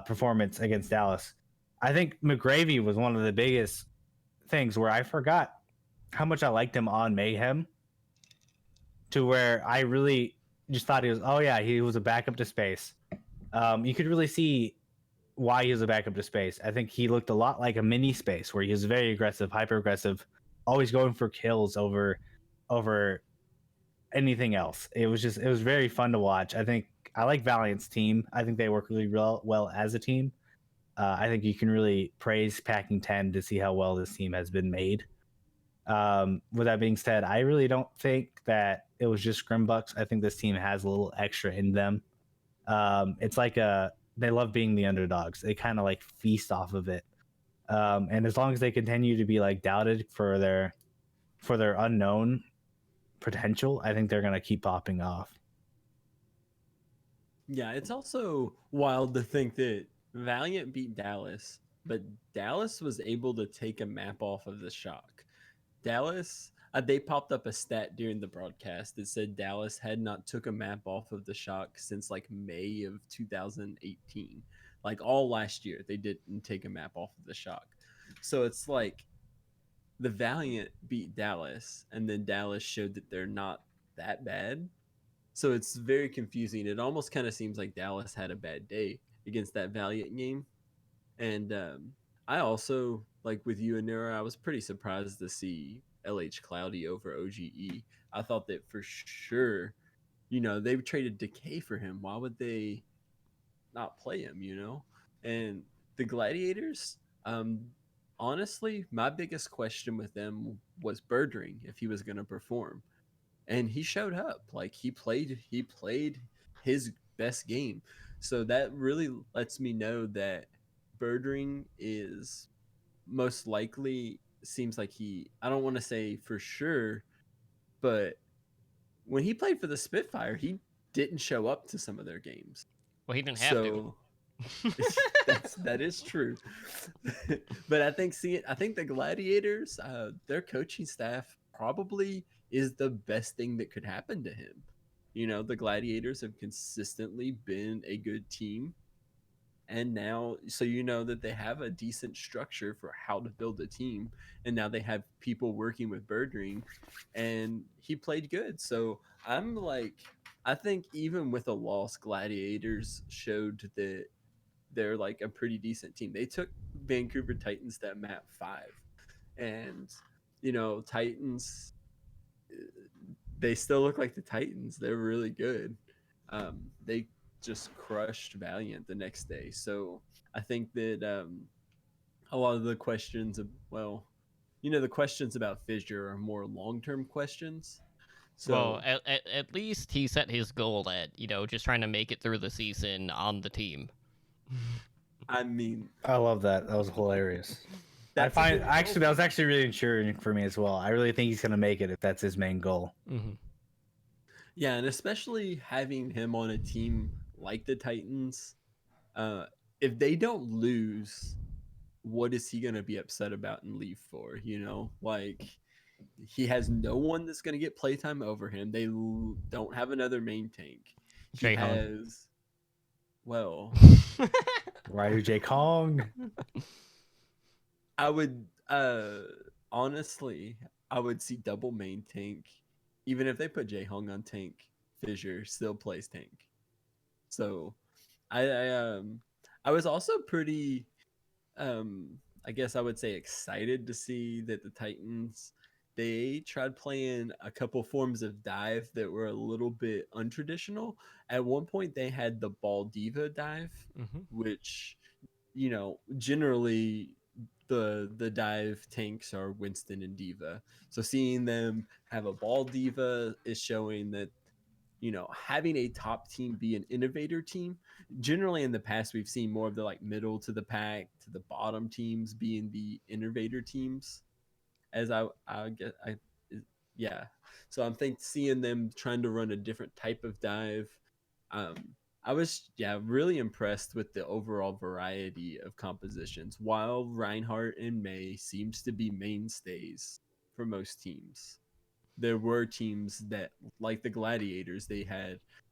performance against Dallas. I think McGravy was one of the biggest things where I forgot how much I liked him on Mayhem, to where I really just thought he was a backup to Space. You could really see why he was a backup to Space. I think he looked a lot like a mini Space, where he was very aggressive, hyper aggressive, always going for kills over anything else. It was very fun to watch. I like Valiant's team. I think they work really well as a team. I think you can really praise Packing 10 to see how well this team has been made. With that being said, I really don't think that it was just Scrimbucks. I think this team has a little extra in them. It's like they love being the underdogs. They kind of like feast off of it. And as long as they continue to be like doubted for their unknown potential, I think they're gonna keep popping off. Yeah, it's also wild to think that Valiant beat Dallas, but Dallas was able to take a map off of the Shock. Dallas, they popped up a stat during the broadcast that said Dallas had not took a map off of the Shock since like May of 2018. Like all last year, they didn't take a map off of the Shock. So it's like the Valiant beat Dallas, and then Dallas showed that they're not that bad. So it's very confusing. It almost kind of seems like Dallas had a bad day against that Valiant game. And I also, like with you and Nura, I was pretty surprised to see LH Cloudy over OGE. I thought that for sure, they traded Decay for him. Why would they not play him? And the Gladiators, honestly, my biggest question with them was Birdring, if he was going to perform, and he showed up. Like he played his best game. So that really lets me know that Birdring is most likely, seems like I don't want to say for sure, but when he played for the Spitfire, he didn't show up to some of their games. Well, he didn't have to. So That is true. But I think the Gladiators, their coaching staff probably is the best thing that could happen to him. You know, the Gladiators have consistently been a good team, and now so you know that they have a decent structure for how to build a team, and now they have people working with Birdring, and he played good. So I'm like, I think even with a loss, Gladiators showed that they're like a pretty decent team. They took Vancouver Titans to map 5, and you know, Titans, they still look like the Titans. They're really good. They just crushed Valiant the next day. So I think that a lot of the questions of, well, you know, the questions about Fissure are more long-term questions. Well, So at least he set his goal at, just trying to make it through the season on the team. I mean, I love that. That was hilarious. I that's a find good actually goal. that was actually really encouraging for me as well. I really think he's gonna make it if that's his main goal. Mm-hmm. Yeah, and especially having him on a team like the Titans, uh, if they don't lose, what is he going to be upset about and leave for? You know, like he has no one that's going to get playtime over him. They don't have another main tank. He Jay Hung. has, well, Ryder J. Kong. I would, honestly, I would see double main tank. Even if they put J Hung on tank, Fissure still plays tank. So I I was also pretty I guess I would say excited to see that the Titans, they tried playing a couple forms of dive that were a little bit untraditional. At one point they had the ball diva dive, Mm-hmm. which, you know, generally the dive tanks are Winston and Diva. So seeing them have a ball diva is showing that, you know, having a top team be an innovator team. Generally in the past we've seen more of the like middle to the pack to the bottom teams being the innovator teams. As I get I yeah. So I'm think seeing them trying to run a different type of dive. Um, I was, yeah, really impressed with the overall variety of compositions. While Reinhardt and May seems to be mainstays for most teams, there were teams that, like the Gladiators, they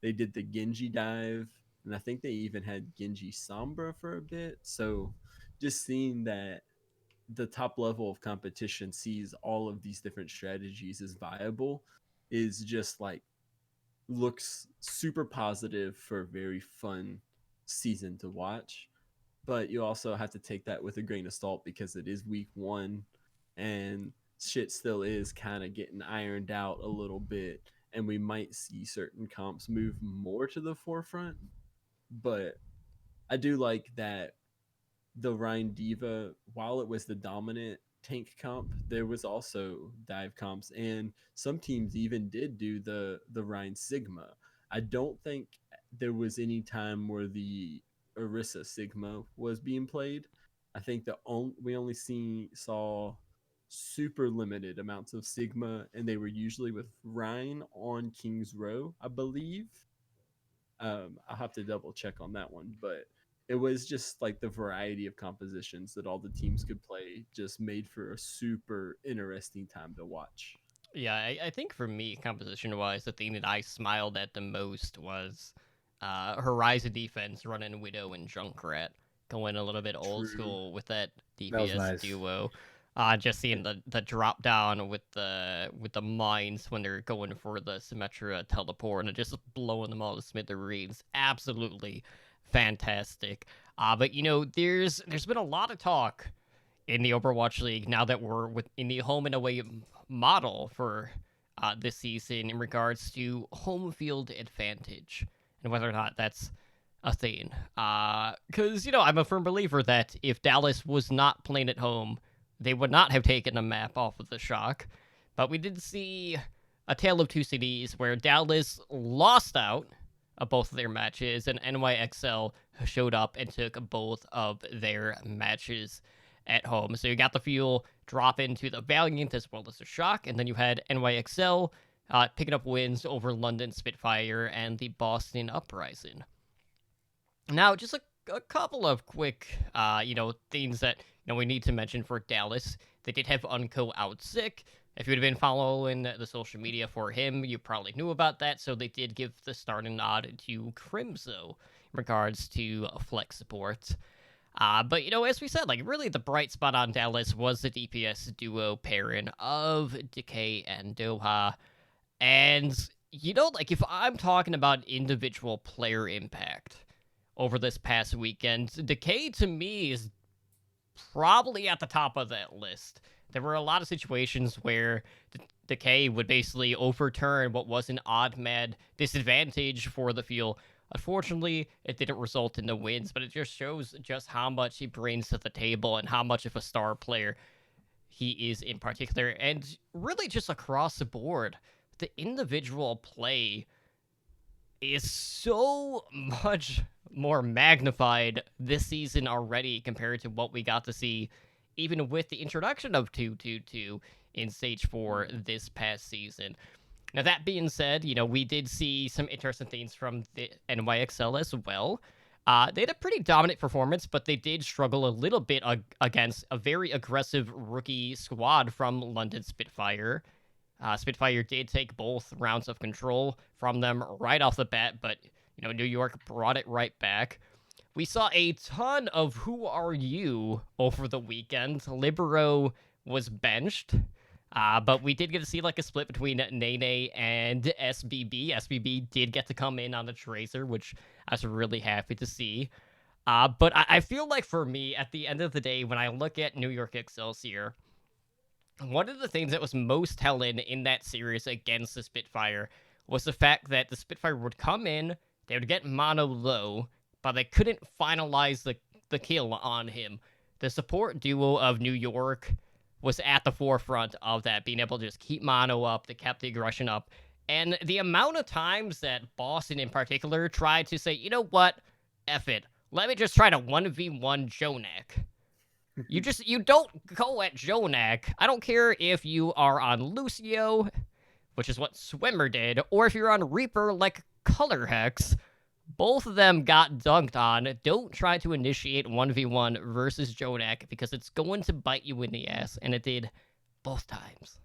did the Genji dive, and I think they even had Genji Sombra for a bit. So just seeing that the top level of competition sees all of these different strategies as viable is just like looks super positive for a very fun season to watch. But you also have to take that with a grain of salt because it is week 1, and shit still is kind of getting ironed out a little bit, and we might see certain comps move more to the forefront. But I do like that the Rhine Diva, while it was the dominant tank comp, there was also dive comps, and some teams even did do the Rhine Sigma. I don't think there was any time where the Orisa Sigma was being played. I think we only saw super limited amounts of Sigma, and they were usually with Rhine on King's Row, I believe. I'll have to double check on that one, but it was just like the variety of compositions that all the teams could play just made for a super interesting time to watch. Yeah, I think for me, composition wise, the thing that I smiled at the most was Horizon defense running Widow and Junkrat, going a little bit old True. school with that That was DPS nice. duo. Just seeing the drop down with the mines when they're going for the Symmetra teleport and just blowing them all to smithereens. Absolutely fantastic. But there's been a lot of talk in the Overwatch League now that we're in the home and away model for this season in regards to home field advantage and whether or not that's a thing. Because, I'm a firm believer that if Dallas was not playing at home, they would not have taken a map off of the Shock. But we did see a tale of two cities where Dallas lost out of both of their matches, and NYXL showed up and took both of their matches at home. So you got the fuel drop into the Valiant as well as the Shock, and then you had NYXL picking up wins over London Spitfire and the Boston Uprising. Now, just a couple of quick, things that we need to mention for Dallas. They did have Unco out sick. If you would have been following the social media for him, you probably knew about that. So they did give the starting nod to Crimso in regards to flex support. But as we said, like really the bright spot on Dallas was the DPS duo pairing of Decay and Doha. And like if I'm talking about individual player impact over this past weekend, Decay to me is probably at the top of that list. There were a lot of situations where Decay would basically overturn what was an odd man disadvantage for the field. Unfortunately, it didn't result in the wins, but it just shows just how much he brings to the table and how much of a star player he is in particular. And really just across the board, the individual play is so much more magnified this season already compared to what we got to see even with the introduction of 222 in Stage 4 this past season. Now, that being said, we did see some interesting things from the NYXL as well. They had a pretty dominant performance, but they did struggle a little bit against a very aggressive rookie squad from London Spitfire. Spitfire did take both rounds of control from them right off the bat, but, New York brought it right back. We saw a ton of Who Are You over the weekend. Libero was benched, but we did get to see like a split between Nene and SBB. SBB did get to come in on the Tracer, which I was really happy to see. But I feel like for me, at the end of the day, when I look at New York Excelsior, one of the things that was most telling in that series against the Spitfire was the fact that the Spitfire would come in, they would get mono low, but they couldn't finalize the kill on him. The support duo of New York was at the forefront of that, being able to just keep mono up, they kept the aggression up. And the amount of times that Boston in particular tried to say, you know what, F it, let me just try to 1v1 Jonak. You don't go at Jonak. I don't care if you are on Lucio, which is what Swimmer did, or if you're on Reaper like Color Hex. Both of them got dunked on. Don't try to initiate 1v1 versus Jonak because it's going to bite you in the ass, and it did both times.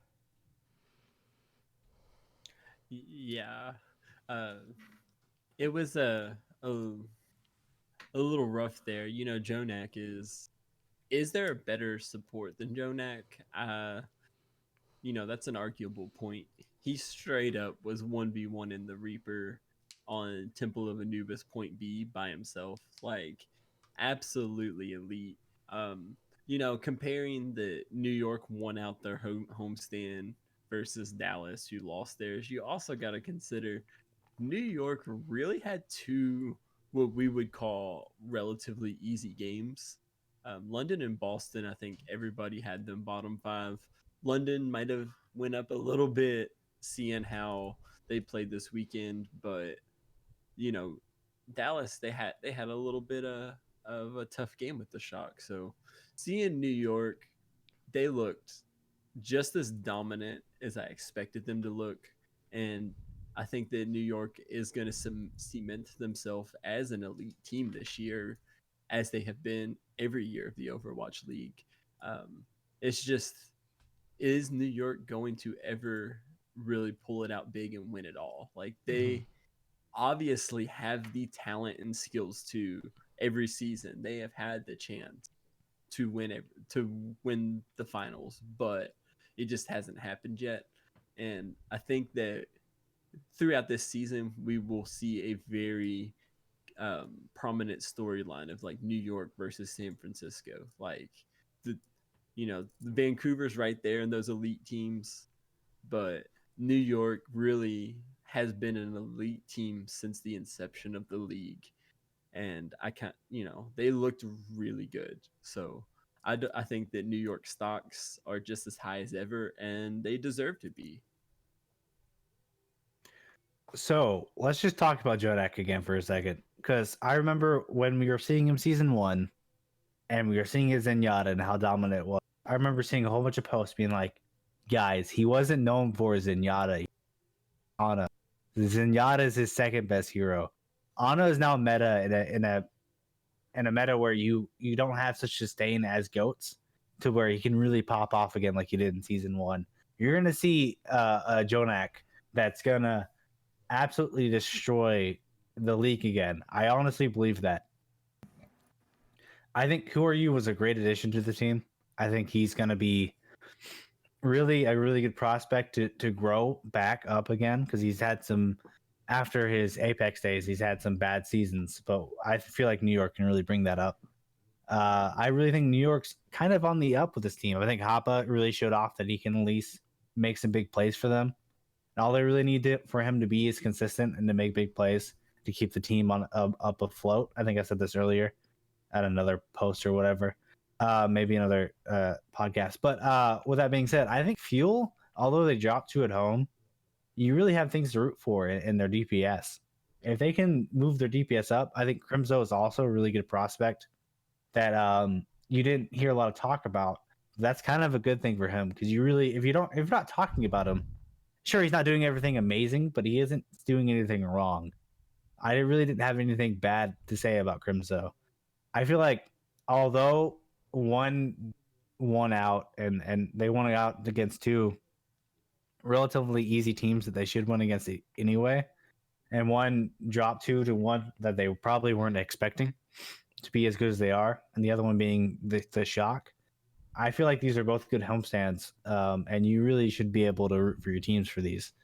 Yeah. It was a little rough there. Jonak is there a better support than Jonak? That's an arguable point. He straight up was 1v1 in the Reaper on Temple of Anubis point B by himself. Like, absolutely elite. Comparing the New York won out their homestand versus Dallas, who lost theirs, you also got to consider New York really had two what we would call relatively easy games. London and Boston, I think everybody had them bottom 5. London might have went up a little bit, seeing how they played this weekend, but Dallas they had a little bit of a tough game with the Shock. So seeing New York, they looked just as dominant as I expected them to look, and I think that New York is going to cement themselves as an elite team this year, as they have been every year of the Overwatch League. It's just, is New York going to ever really pull it out big and win it all? Like, they obviously have the talent and skills to. Every season they have had the chance to win the finals, but it just hasn't happened yet. And I think that throughout this season we will see a very prominent storyline of like New York versus San Francisco. Like, the Vancouver's right there in those elite teams, but New York really has been an elite team since the inception of the league, and they looked really good. So I think that New York stocks are just as high as ever, and they deserve to be. So let's just talk about Jodak again for a second, because I remember when we were seeing him season 1, and we were seeing his Zenyatta and how dominant it was. I remember seeing a whole bunch of posts being like, guys, he wasn't known for Zenyatta. Ana. Zenyatta is his second best hero. Ana is now meta in a meta where you don't have such sustain as goats to where he can really pop off again like he did in season 1. You're gonna see a Jonak that's gonna absolutely destroy the league again. I honestly believe that. I think Who Are You was a great addition to the team. I think he's gonna be really a really good prospect to grow back up again because he's had some after his Apex days, he's had some bad seasons, but I feel like New York can really bring that up. I really think New York's kind of on the up with this team. I think Hoppa really showed off that he can at least make some big plays for them. And all they really need for him to be is consistent and to make big plays to keep the team on up afloat. I think I said this earlier at another post or whatever, maybe another podcast. But with that being said, I think Fuel, although they dropped 2 at home, you really have things to root for in their DPS. If they can move their DPS up, I think Crimzo is also a really good prospect that you didn't hear a lot of talk about. That's kind of a good thing for him because you really, if you're not talking about him, sure he's not doing everything amazing, but he isn't doing anything wrong. I really didn't have anything bad to say about Crimzo. I feel like although one out and they won out against 2 relatively easy teams that they should win against anyway, and one dropped 2 to 1 that they probably weren't expecting to be as good as they are, and the other one being the shock. I feel like these are both good homestands, and you really should be able to root for your teams for these.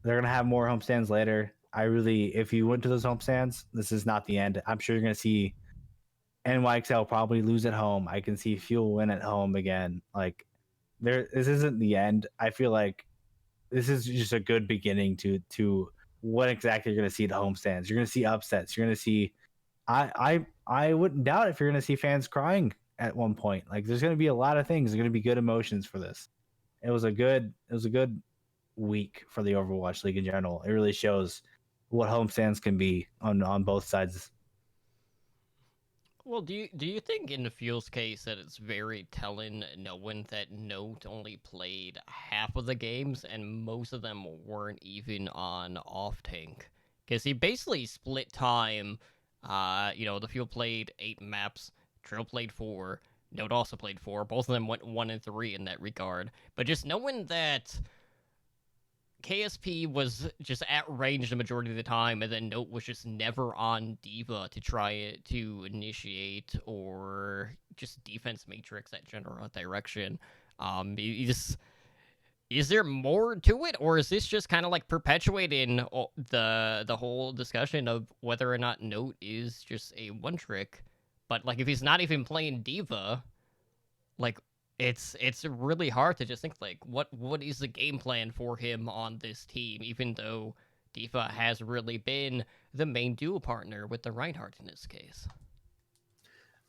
They're gonna have more homestands later. If you went to those homestands, this is not the end. I'm sure you're gonna see NYXL probably lose at home. I can see Fuel win at home again. Like, this isn't the end. I feel like this is just a good beginning to what exactly you're going to see at homestands. You're going to see upsets. You're going to see. I wouldn't doubt if you're going to see fans crying at one point. Like, there's going to be a lot of things. There's going to be good emotions for this. It was a good week for the Overwatch League in general. It really shows what homestands can be on both sides. Well, do you think in the Fuel's case that it's very telling knowing that Note only played half of the games and most of them weren't even on off tank? Because he basically split time. The Fuel played 8 maps, Trill played 4, Note also played 4. Both of them went 1 and 3 in that regard. But just knowing that KSP was just at range the majority of the time, and then Note was just never on D.Va to try it to initiate or just defense matrix that general direction. Is there more to it, or is this just kind of like perpetuating the whole discussion of whether or not Note is just a one trick? But like, if he's not even playing D.Va, like, it's really hard to just think like what is the game plan for him on this team, even though D.Va has really been the main duo partner with the Reinhardt in this case.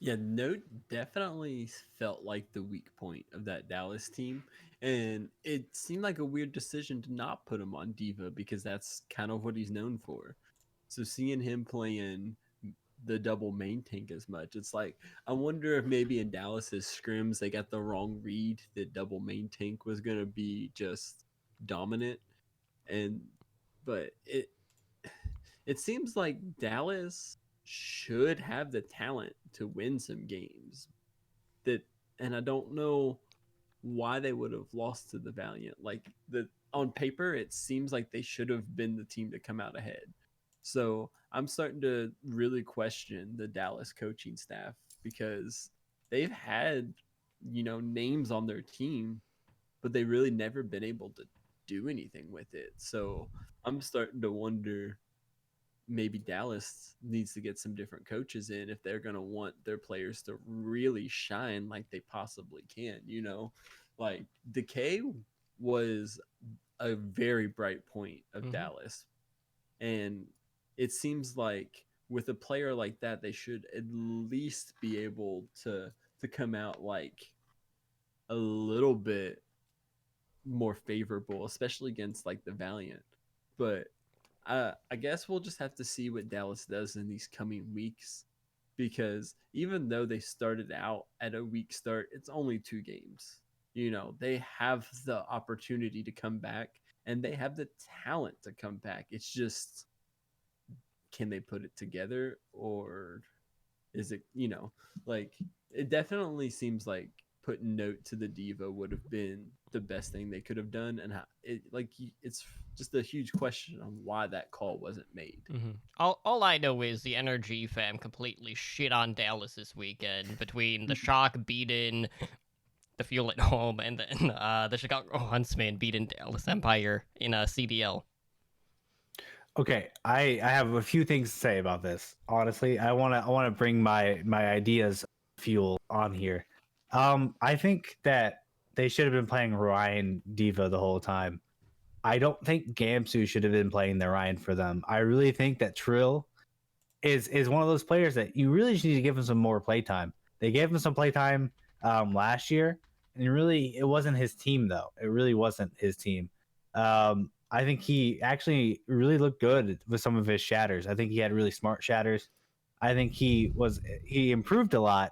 Yeah, Note definitely felt like the weak point of that Dallas team. And it seemed like a weird decision to not put him on D.Va because that's kind of what he's known for. So seeing him playing the double main tank as much, it's like, I wonder if maybe in Dallas's scrims they got the wrong read that double main tank was going to be just dominant. And, but it seems like Dallas should have the talent to win some games that, and I don't know why they would have lost to the Valiant. Like, on paper it seems like they should have been the team to come out ahead. So I'm starting to really question the Dallas coaching staff because they've had, names on their team, but they really never been able to do anything with it. So I'm starting to wonder, maybe Dallas needs to get some different coaches in if they're going to want their players to really shine like they possibly can. Like, Decay was a very bright point of Dallas. And it seems like with a player like that, they should at least be able to come out like a little bit more favorable, especially against like the Valiant. But I guess we'll just have to see what Dallas does in these coming weeks, because even though they started out at a weak start, it's only 2 games. They have the opportunity to come back and they have the talent to come back. It's just, can they put it together, or Is it, like it definitely seems like putting note to the diva would have been the best thing they could have done, and how it's just a huge question on why that call wasn't made. All I know is the NRG fam completely shit on Dallas this weekend between the Shock beating the Fuel at home and then the Chicago Huntsman beating Dallas Empire in a CDL. Okay, I have a few things to say about this. Honestly, I wanna bring my ideas fuel on here. I think that they should have been playing Ryan Diva the whole time. I don't think Gamsu should have been playing the Ryan for them. I really think that Trill is one of those players that you really just need to give him some more playtime. They gave him some playtime last year, and really it wasn't his team though. It really wasn't his team. I think he actually really looked good with some of his shatters. I think he had really smart shatters. I think he improved a lot.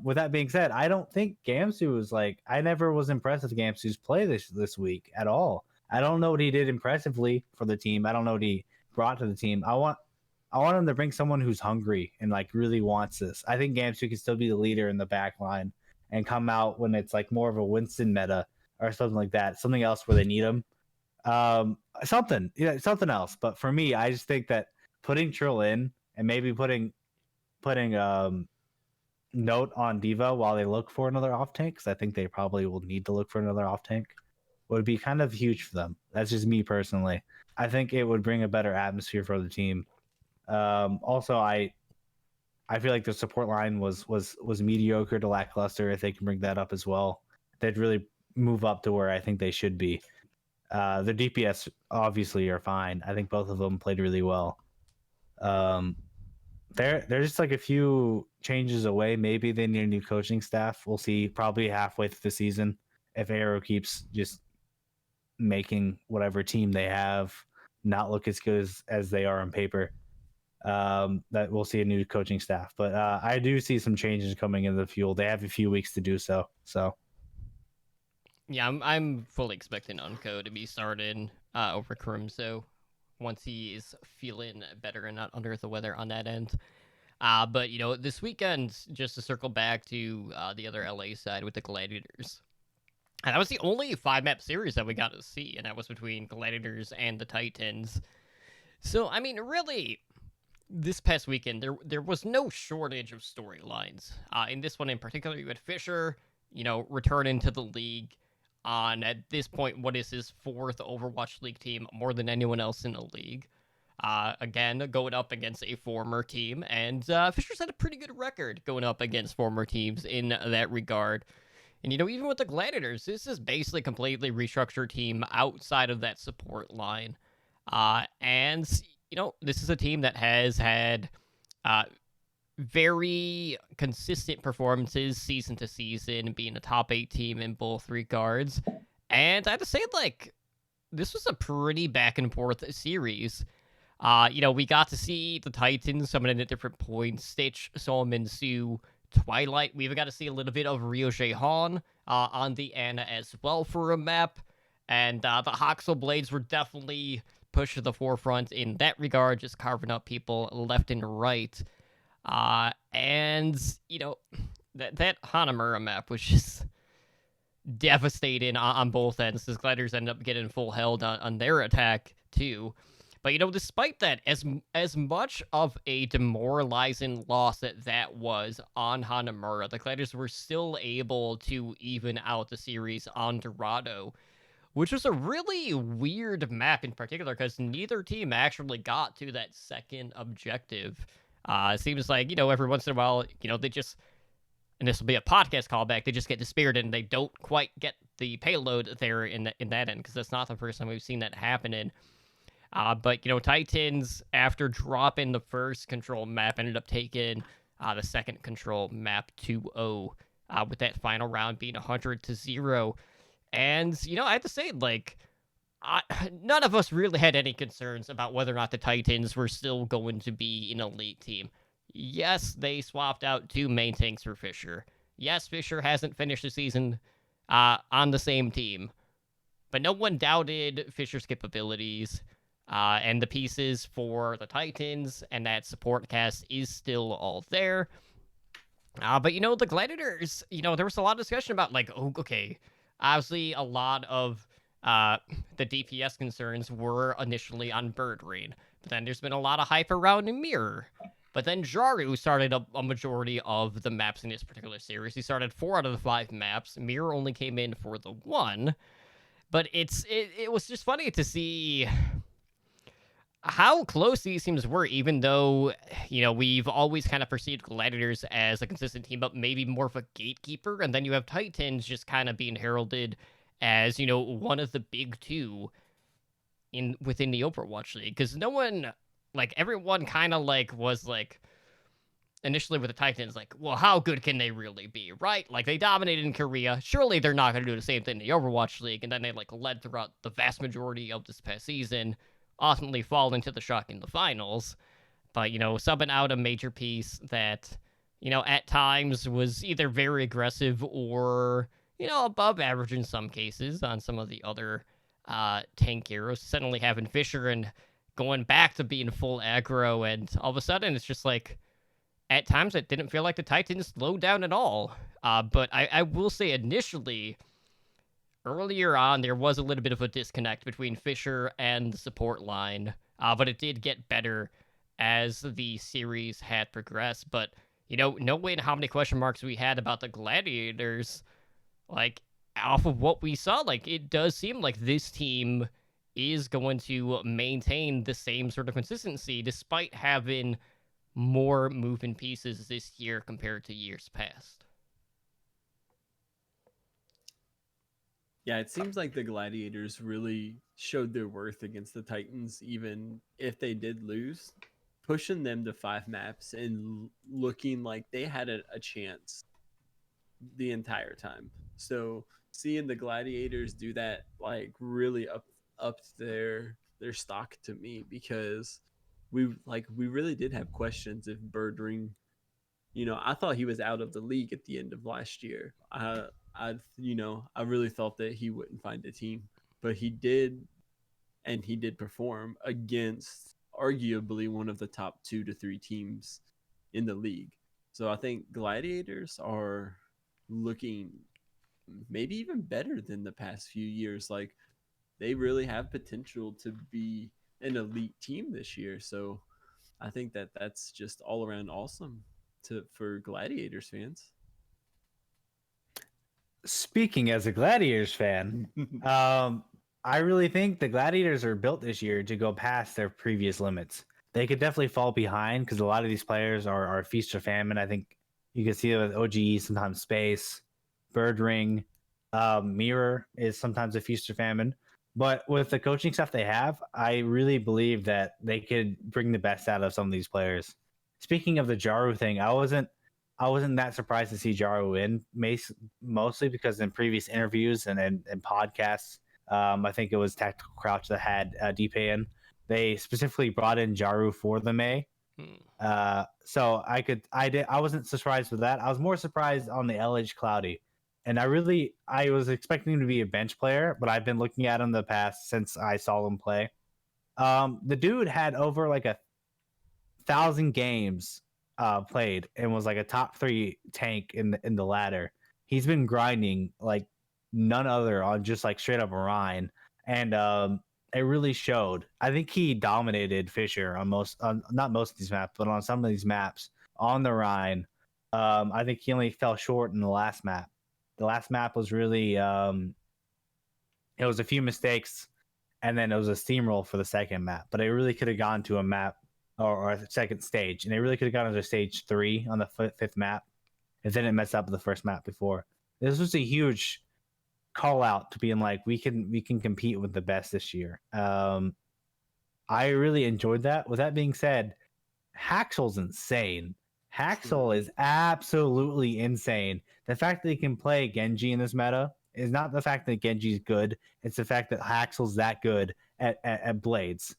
With that being said, I don't think Gamsu was like I never was impressed with Gamsu's play this week at all. I don't know what he did impressively for the team. I don't know what he brought to the team. I want him to bring someone who's hungry and like really wants this. I think Gamsu can still be the leader in the back line and come out when it's like more of a Winston meta or something like that. Something else where they need him. Something else. But for me, I just think that putting Trill in and maybe putting note on Diva while they look for another off tank, because I think they probably will need to look for another off tank, would be kind of huge for them. That's just me personally. I think it would bring a better atmosphere for the team. Also, I feel like the support line was mediocre to lackluster. If they can bring that up as well, they'd really move up to where I think they should be. The DPS obviously are fine. I think both of them played really well. They're just like a few changes away. Maybe they need a new coaching staff. We'll see. Probably halfway through the season, if Arrow keeps just making whatever team they have not look as good as they are on paper. That we'll see a new coaching staff. But I do see some changes coming in the Fuel. They have a few weeks to do so. So Yeah, I'm fully expecting Unco to be started over Crimso once he is feeling better and not under the weather on that end. But this weekend, just to circle back to the other LA side with the Gladiators. And that was the only 5-map series that we got to see, and that was between Gladiators and the Titans. So, I mean, really, this past weekend, there was no shortage of storylines. In this one in particular, you had Fisher, returning to the league on, at this point, what is his 4th Overwatch League team, more than anyone else in the league. Again, going up against a former team, and Fisher's had a pretty good record going up against former teams in that regard. And, even with the Gladiators, this is basically a completely restructured team outside of that support line. And, this is a team that has had very consistent performances season to season, being a top 8 team in both regards. And I have to say, this was a pretty back and forth series. We got to see the Titans summon in at different points. Stitch, Solomon, Sue, Twilight. We even got to see a little bit of Rio Jehan on the Ana as well for a map. And the Hoxel Blades were definitely pushed to the forefront in that regard, just carving up people left and right. And, that Hanamura map was just devastating on both ends. The Gliders ended up getting full held on their attack, too. But, despite that, as much of a demoralizing loss that was on Hanamura, the Gliders were still able to even out the series on Dorado, which was a really weird map in particular, because neither team actually got to that second objective. It seems like, every once in a while, they just, and this will be a podcast callback, they just get dispirited and they don't quite get the payload there in that end, because that's not the first time we've seen that happening. But, Titans, after dropping the first control map, ended up taking the second control map 2-0, with that final round being 100-0. And, I have to say, none of us really had any concerns about whether or not the Titans were still going to be an elite team. Yes, they swapped out 2 main tanks for Fisher. Yes, Fisher hasn't finished the season on the same team. But no one doubted Fisher's capabilities. And the pieces for the Titans and that support cast is still all there. But the Gladiators, there was a lot of discussion about like, oh, okay, obviously a lot of the DPS concerns were initially on Bird Rain, but then there's been a lot of hype around Mirror. But then Jaru started a majority of the maps in this particular series. He started 4 out of the 5 maps. Mirror only came in for the 1. But it was just funny to see how close these teams were, even though, we've always kind of perceived Gladiators as a consistent team, but maybe more of a gatekeeper. And then you have Titans just kind of being heralded as, one of the big two within the Overwatch League. Because no one, like, everyone kind of, like, was, like, initially with the Titans, like, well, how good can they really be, right? Like, they dominated in Korea. Surely they're not going to do the same thing in the Overwatch League. And then they, like, led throughout the vast majority of this past season, ultimately fall into the shock in the finals. But, subbing out a major piece that, at times was either very aggressive or, above average in some cases on some of the other tank heroes. Suddenly having Fisher and going back to being full aggro, and all of a sudden it's just like, at times it didn't feel like the Titans slowed down at all. But I will say initially, earlier on, there was a little bit of a disconnect between Fisher and the support line, but it did get better as the series had progressed. But, knowing how many question marks we had about the Gladiators, like, off of what we saw, like, it does seem like this team is going to maintain the same sort of consistency despite having more moving pieces this year compared to years past. Yeah, it seems like the Gladiators really showed their worth against the Titans, even if they did lose, pushing them to 5 maps and looking like they had a chance the entire time. So seeing the Gladiators do that, like, really upped their stock to me, because we really did have questions if Birdring, I thought he was out of the league at the end of last year. I really thought that he wouldn't find a team, but he did, and he did perform against arguably one of the top 2 to 3 teams in the league. So I think Gladiators are looking maybe even better than the past few years. Like, they really have potential to be an elite team this year. So I think that that's just all around awesome for Gladiators fans. Speaking as a Gladiators fan, I really think the Gladiators are built this year to go past their previous limits. They could definitely fall behind because a lot of these players are feast or famine. I think you can see it with OGE, sometimes Space, Bird Ring, Mirror is sometimes a feast or famine. But with the coaching stuff they have, I really believe that they could bring the best out of some of these players. Speaking of the Jaru thing, I wasn't that surprised to see Jaru win, mostly because in previous interviews and podcasts, I think it was Tactical Crouch that had DP in. They specifically brought in Jaru for the May. So I wasn't surprised with that. I was more surprised on the LH Cloudy. And I was expecting him to be a bench player, but I've been looking at him the past since I saw him play. The dude had over like 1,000 games played and was like a top 3 tank in the ladder. He's been grinding like none other on just like straight up Rhine, and it really showed. I think he dominated Fisher on not most of these maps, but on some of these maps on the Rhine. I think he only fell short in the last map. The last map was really it was a few mistakes, and then it was a steamroll for the second map. But it really could have gone to a map or a second stage, and they really could have gone to stage 3 on the 5th map if they didn't mess up the first map before. This was a huge call out to being like, we can compete with the best this year. I really enjoyed that. With that being said, Haxel's insane. Haxel is absolutely insane. The fact that he can play Genji in this meta is not the fact that Genji's good. It's the fact that Haxel's that good at Blades.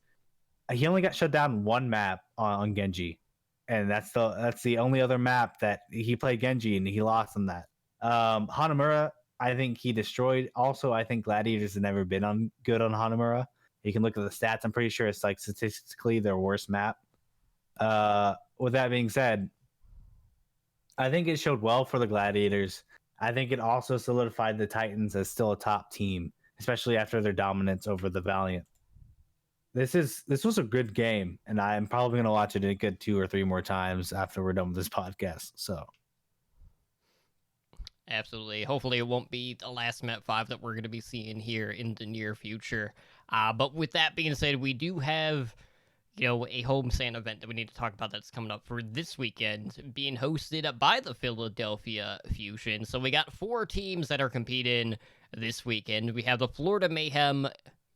He only got shut down 1 map on Genji, and that's the only other map that he played Genji, and he lost on that. Hanamura, I think he destroyed. Also, I think Gladiators have never been good on Hanamura. You can look at the stats. I'm pretty sure it's like statistically their worst map. With that being said, I think it showed well for the Gladiators. I think it also solidified the Titans as still a top team, especially after their dominance over the Valiant. This was a good game, and I'm probably gonna watch it a good 2 or 3 more times after we're done with this podcast. So Absolutely. Hopefully, it won't be the last Met 5 that we're going to be seeing here in the near future. But with that being said, we do have, a homestand event that we need to talk about that's coming up for this weekend, being hosted by the Philadelphia Fusion. So we got 4 teams that are competing this weekend. We have the Florida Mayhem,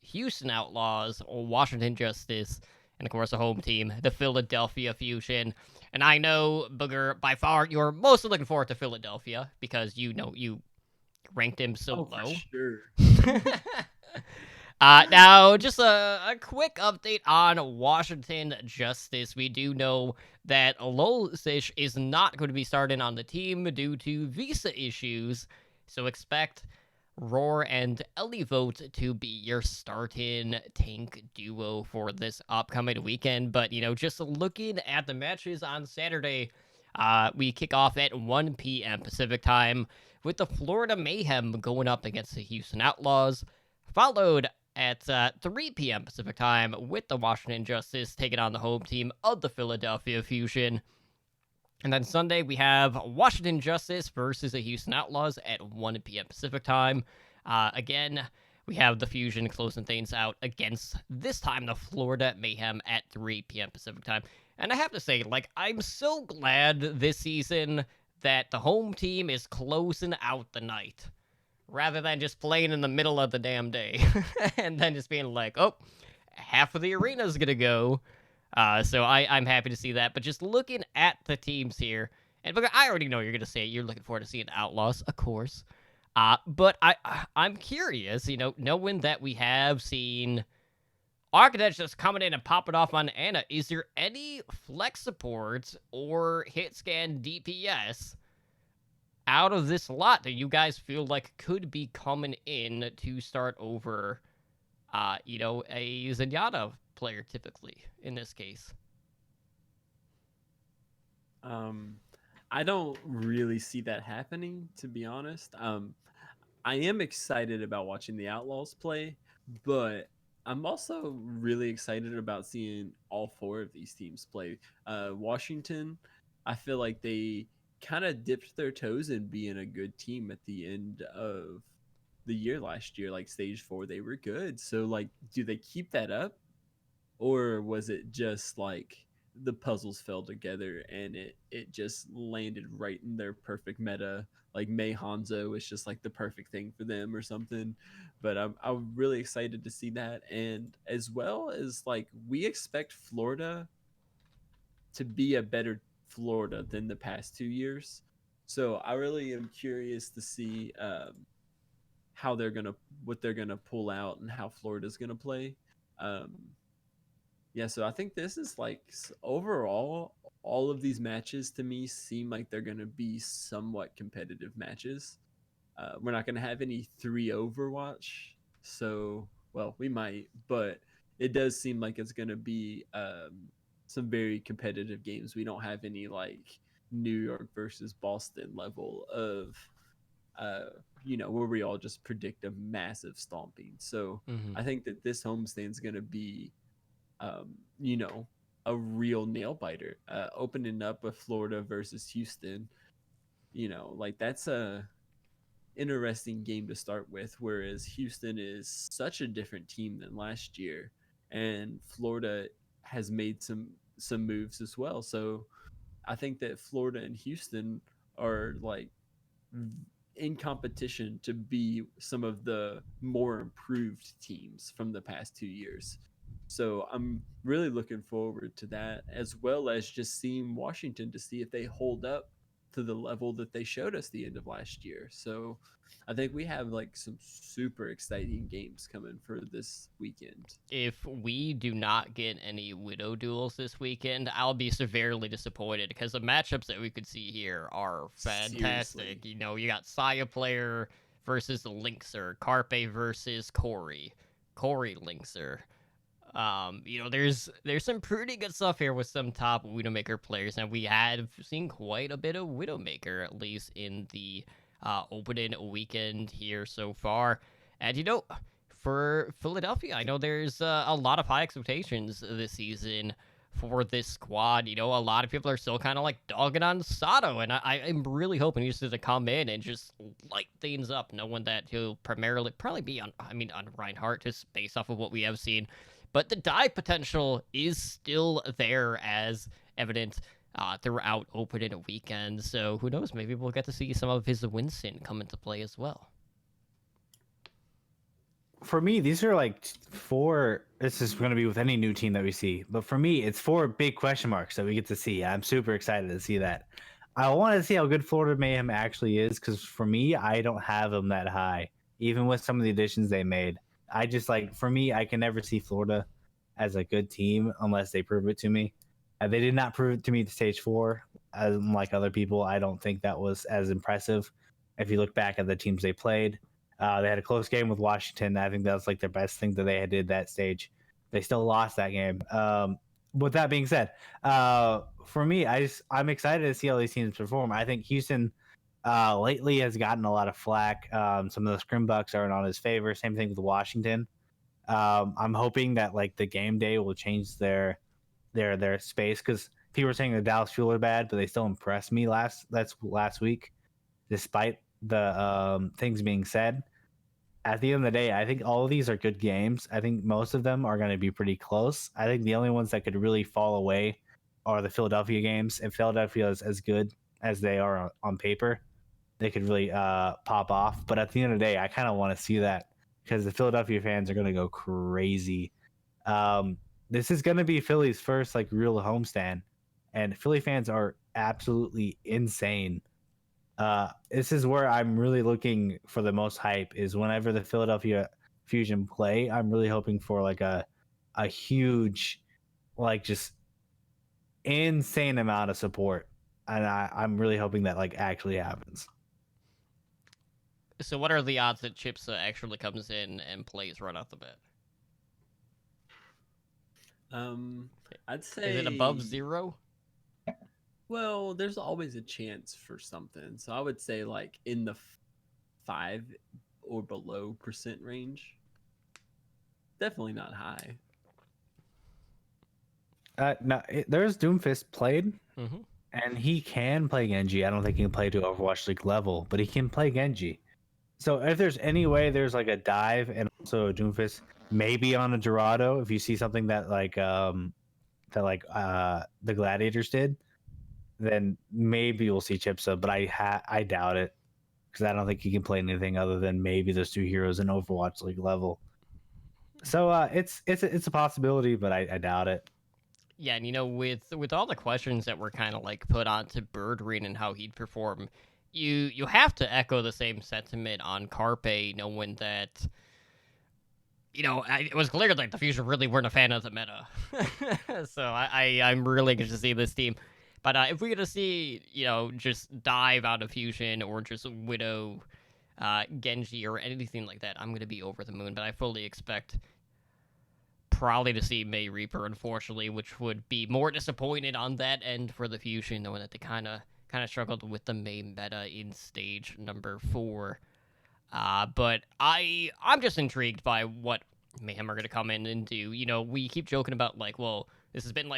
Houston Outlaws, Washington Justice, and of course, a home team, the Philadelphia Fusion. And I know, Booger, by far, you're mostly looking forward to Philadelphia because you ranked him so low. For sure. Now, just a quick update on Washington Justice. We do know that Lolsish is not going to be starting on the team due to visa issues, so expect Roar and Elivote to be your starting tank duo for this upcoming weekend. But, just looking at the matches on Saturday, we kick off at 1 p.m. Pacific time with the Florida Mayhem going up against the Houston Outlaws, followed at 3 p.m. Pacific time with the Washington Justice taking on the home team of the Philadelphia Fusion. And then Sunday, we have Washington Justice versus the Houston Outlaws at 1 p.m. Pacific time. Again, we have the Fusion closing things out against, this time, the Florida Mayhem at 3 p.m. Pacific time. And I have to say, I'm so glad this season that the home team is closing out the night, rather than just playing in the middle of the damn day, and then just being like, oh, half of the arena's gonna go. So I'm happy to see that. But just looking at the teams here, and I already know you're going to say you're looking forward to seeing Outlaws, of course. But I'm curious, knowing that we have seen Architects just coming in and popping off on Anna, is there any flex support or hit scan DPS out of this lot that you guys feel like could be coming in to start over, a Zenyatta player typically in this case? I don't really see that happening, to be honest. I am excited about watching the Outlaws play, but I'm also really excited about seeing all 4 of these teams play. Washington, I feel like they kind of dipped their toes in being a good team at the end of the year last year. Like stage 4, they were good. So do they keep that up? Or was it just like the puzzles fell together and it just landed right in their perfect meta? Like Mei Hanzo is just like the perfect thing for them or something. But I'm really excited to see that. And as well as we expect Florida to be a better Florida than the past 2 years. So I really am curious to see what they're gonna pull out and how Florida's gonna play. Yeah, so I think this is overall, all of these matches to me seem like they're going to be somewhat competitive matches. We're not going to have any 3 Overwatch, so, well, we might, but it does seem like it's going to be some very competitive games. We don't have any New York versus Boston level of, where we all just predict a massive stomping. So I think that this homestand is going to be a real nail biter. Opening up with Florida versus Houston, that's a interesting game to start with. Whereas Houston is such a different team than last year, and Florida has made some moves as well. So I think that Florida and Houston are in competition to be some of the more improved teams from the past 2 years. So I'm really looking forward to that, as well as just seeing Washington to see if they hold up to the level that they showed us the end of last year. So I think we have some super exciting games coming for this weekend. If we do not get any Widow duels this weekend, I'll be severely disappointed because the matchups that we could see here are fantastic. Seriously. You got Saya player versus the Linkser, Carpe versus Corey Linkser. There's some pretty good stuff here with some top Widowmaker players, and we have seen quite a bit of Widowmaker, at least in the opening weekend here so far. And for Philadelphia, I know there's a lot of high expectations this season for this squad. A lot of people are still kind of like dogging on Sato, and I'm really hoping he's just to come in and just light things up, knowing that he'll primarily probably be on Reinhardt, just based off of what we have seen. But the dive potential is still there, as evident throughout opening weekend. So who knows? Maybe we'll get to see some of his Winston come into play as well. For me, these are like four. This is going to be with any new team that we see, but for me, it's four big question marks that we get to see. I'm super excited to see that. I want to see how good Florida Mayhem actually is, because for me, I don't have them that high, even with some of the additions they made. I just for me, I can never see Florida as a good team unless they prove it to me. They did not prove it to me at stage 4. Unlike other people, I don't think that was as impressive. If you look back at the teams they played, they had a close game with Washington. I think that was their best thing that they did that stage. They still lost that game. With that being said, for me, I'm excited to see how these teams perform. I think Houston lately has gotten a lot of flack. Some of the scrim bucks aren't on his favor. Same thing with Washington. I'm hoping that the game day will change their space, because people were saying the Dallas Fuel are bad, but they still impressed me last week, despite the things being said. At the end of the day, I think all of these are good games. I think most of them are going to be pretty close. I think the only ones that could really fall away are the Philadelphia games. If Philadelphia is as good as they are on paper, they could really pop off. But at the end of the day, I kind of want to see that, because the Philadelphia fans are going to go crazy. This is going to be Philly's first real homestand, and Philly fans are absolutely insane. This is where I'm really looking for the most hype, is whenever the Philadelphia Fusion play. I'm really hoping for a huge, just insane amount of support, and I'm really hoping that actually happens. So what are the odds that Chips actually comes in and plays right off the bat? I'd say, is it above 0? Well, there's always a chance for something. So I would say in the 5 or below % range. Definitely not high. No, there's Doomfist played, Mm-hmm. and he can play Genji. I don't think he can play to Overwatch League level, but he can play Genji. So if there's any way there's a dive and also a Doomfist, maybe on a Dorado, if you see something that the Gladiators did, then maybe we'll see Chipsa, but I doubt it, because I don't think he can play anything other than maybe those 2 heroes in Overwatch League level. So it's a possibility, but I doubt it. Yeah, and with all the questions that were kind of put onto Birdring and how he'd perform, you have to echo the same sentiment on Carpe, knowing that it was clear that the Fusion really weren't a fan of the meta. So I'm really good to see this team. But if we get to see, just dive out of Fusion or just Widow, Genji, or anything like that, I'm going to be over the moon. But I fully expect probably to see May Reaper, unfortunately, which would be more disappointed on that end for the Fusion, knowing that they kind of struggled with the main meta in stage number 4. But I'm just intrigued by what Mayhem are going to come in and do. We keep joking about, well, this has been,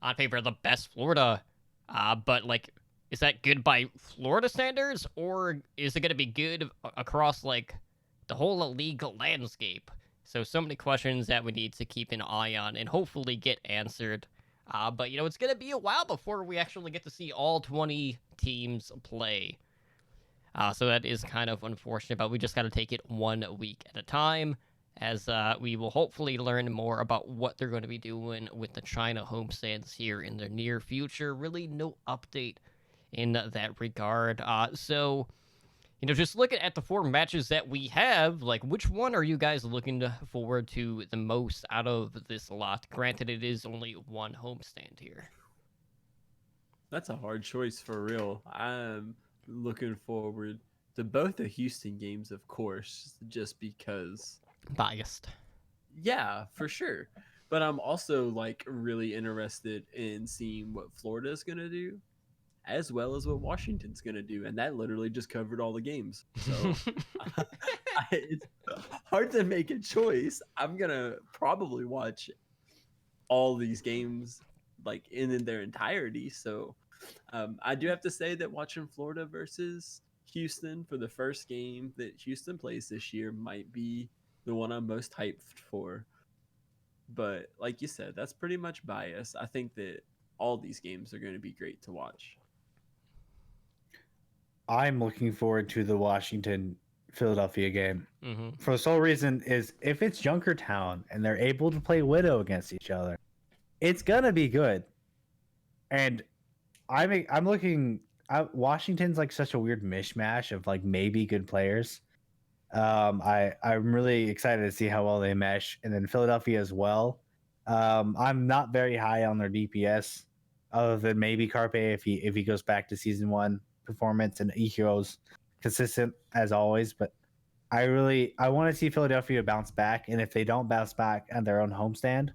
on paper, the best Florida, but, is that good by Florida standards, or is it going to be good across, the whole league landscape? So many questions that we need to keep an eye on and hopefully get answered. But, it's going to be a while before we actually get to see all 20 teams play. So that is kind of unfortunate, but we just got to take it 1 week at a time, as we will hopefully learn more about what they're going to be doing with the China homestands here in the near future. Really no update in that regard. So, just looking at the 4 matches that we have, which one are you guys looking forward to the most out of this lot? Granted, it is only 1 homestand here. That's a hard choice for real. I'm looking forward to both the Houston games, of course, just because. Biased. Yeah, for sure. But I'm also like really interested in seeing what Florida's gonna do, as well as what Washington's gonna do, and that literally just covered all the games. So it's hard to make a choice. I'm gonna probably watch all these games like in their entirety. So I do have to say that watching Florida versus Houston for the first game that Houston plays this year might be the one I'm most hyped for. But like you said, that's pretty much bias. I think that all these games are going to be great to watch. I'm looking forward to the Washington Philadelphia game. hmm For the sole reason is if it's Junkertown and they're able to play Widow against each other, it's gonna be good. And I'm looking. Washington's like such a weird mishmash of like maybe good players. I'm really excited to see how well they mesh, and then Philadelphia as well. I'm not very high on their DPS, other than maybe Carpe if he goes back to season one performance and Ichiro's consistent as always. But I want to see Philadelphia bounce back, and if they don't bounce back on their own homestand,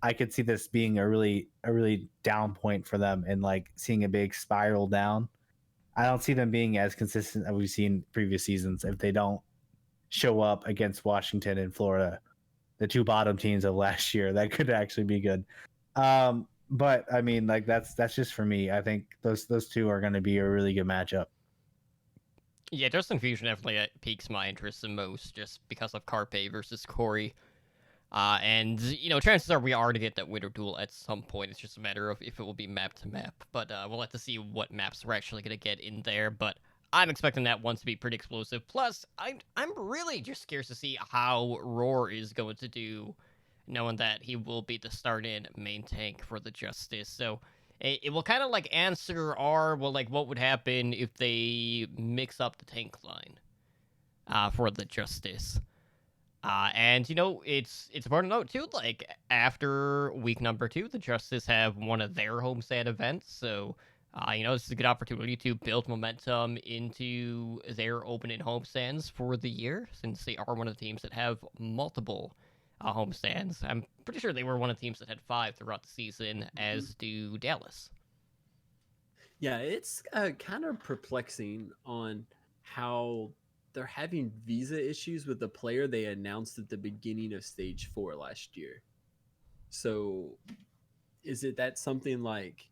I could see this being a really down point for them and like seeing a big spiral down. I don't see them being as consistent as we've seen previous seasons if they don't show up against Washington and Florida, the two bottom teams of last year. That could actually be good. But I mean, like that's just for me. I think those two are going to be a really good matchup. Yeah, Justin Fusion definitely piques my interest the most, just because of Carpe versus Corey. And chances are we are to get that winter duel at some point. It's just a matter of if it will be map to map. But we'll have to see what maps we're actually gonna get in there. But I'm expecting that one to be pretty explosive. Plus, I'm really just curious to see how Roar is going to do, knowing that he will be the start-in main tank for the Justice. So it will kind of like answer what would happen if they mix up the tank line for the Justice. And it's important to note too. Like after week number 2, the Justice have one of their homestand events, so this is a good opportunity to build momentum into their opening homestands for the year, since they are one of the teams that have multiple homestands. I'm pretty sure they were one of the teams that had 5 throughout the season, as do Dallas. Yeah, it's kind of perplexing on how they're having visa issues with the player they announced at the beginning of stage 4 last year. So is it that something like,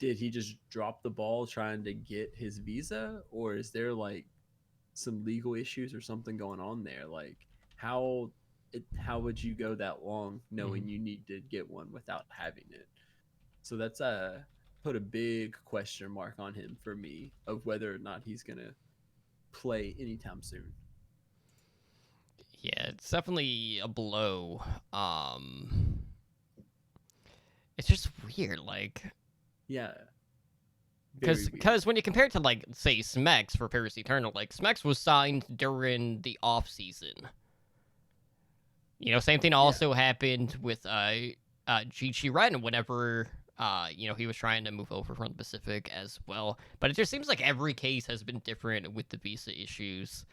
did he just drop the ball trying to get his visa, or is there like some legal issues or something going on there? Like how would you go that long knowing you need to get one without having it? So that's put a big question mark on him for me of whether or not he's gonna play anytime soon. Yeah, it's definitely a blow. It's just weird, like Yeah. Very weird. because when you compare it to like say Smex for Paris Eternal, like Smex was signed during the off season. Same thing also happened with Chi Ren whenever he was trying to move over from the Pacific as well. But it just seems like every case has been different with the visa issues.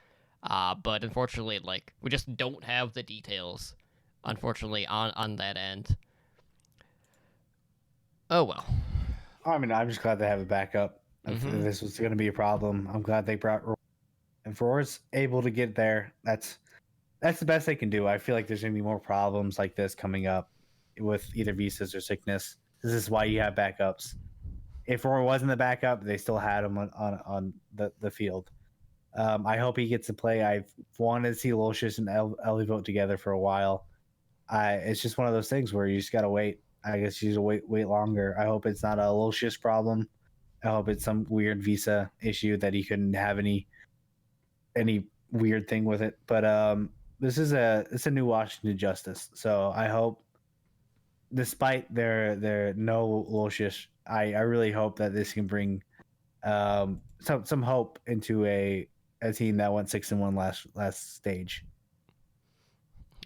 But unfortunately, like we just don't have the details, unfortunately, on that end. Oh well. I mean, I'm just glad they have a backup. If Mhm. this was going to be a problem, I'm glad they brought. If Roar's able to get there, that's the best they can do. I feel like there's going to be more problems like this coming up with either visas or sickness. This is why you have backups. If Roar wasn't the backup, they still had him on the field. I hope he gets to play. I've wanted to see Lucius and Ellie vote together for a while. It's just one of those things where you just gotta wait. I guess you just wait longer. I hope it's not a Lucius problem. I hope it's some weird visa issue that he couldn't have any weird thing with it. But it's a new Washington Justice, so I hope, despite their no Lucius, I really hope that this can bring some hope into a team that went 6-1 last stage.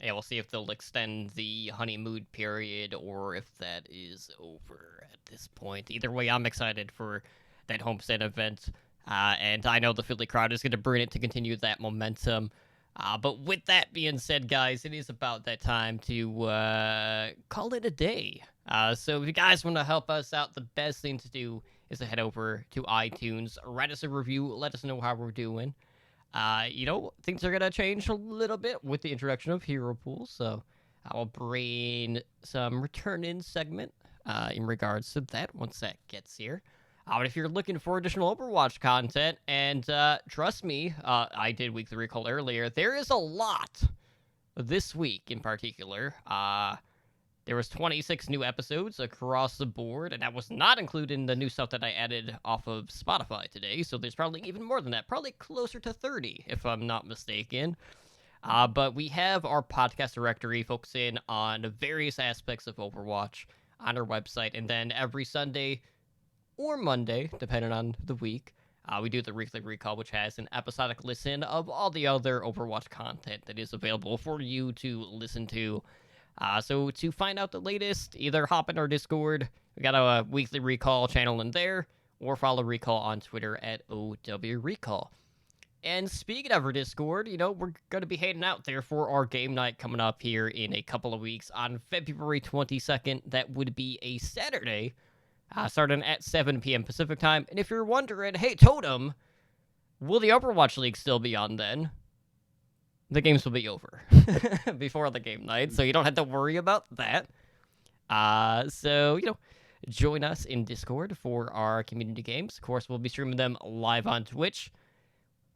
Yeah, we'll see if they'll extend the honeymoon period or if that is over at this point. Either way, I'm excited for that homestand event, and I know the Philly crowd is going to bring it to continue that momentum. But with that being said, guys, it is about that time to call it a day. So if you guys want to help us out, the best thing to do is to head over to iTunes, write us a review, let us know how we're doing. Things are gonna change a little bit with the introduction of Hero Pool, so I'll bring some return-in segment in regards to that once that gets here. But if you're looking for additional Overwatch content, and trust me, I did Weekly Recall earlier, there is a lot this week in particular. There was 26 new episodes across the board, and that was not including the new stuff that I added off of Spotify today, so there's probably even more than that, probably closer to 30, if I'm not mistaken. But we have our podcast directory focusing on various aspects of Overwatch on our website, and then every Sunday or Monday, depending on the week, we do the Weekly Recall, which has an episodic listen of all the other Overwatch content that is available for you to listen to. So to find out the latest, either hop in our Discord, we got a Weekly Recall channel in there, or follow Recall on Twitter at OW Recall. And speaking of our Discord, we're going to be heading out there for our game night coming up here in a couple of weeks on February 22nd. That would be a Saturday, starting at 7 p.m. Pacific time. And if you're wondering, hey, Totem, will the Overwatch League still be on then? The games will be over before the game night, so you don't have to worry about that. So join us in Discord for our community games. Of course, we'll be streaming them live on Twitch.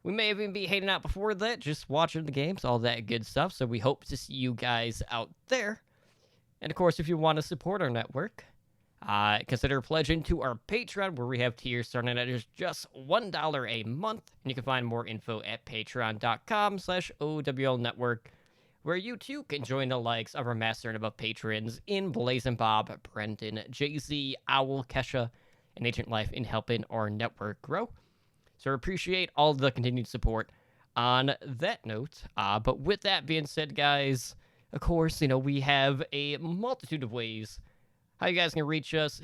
We may even be hanging out before that, just watching the games, all that good stuff. So we hope to see you guys out there. And of course, if you want to support our network, consider pledging to our Patreon, where we have tiers starting at just $1 a month. And you can find more info at patreon.com/OWL Network, where you too can join the likes of our master and above patrons in Blazing Bob, Brendan, Jay-Z, Owl, Kesha, and Agent Life in helping our network grow. So appreciate all the continued support on that note. But with that being said, guys, of course, we have a multitude of ways how you guys can reach us,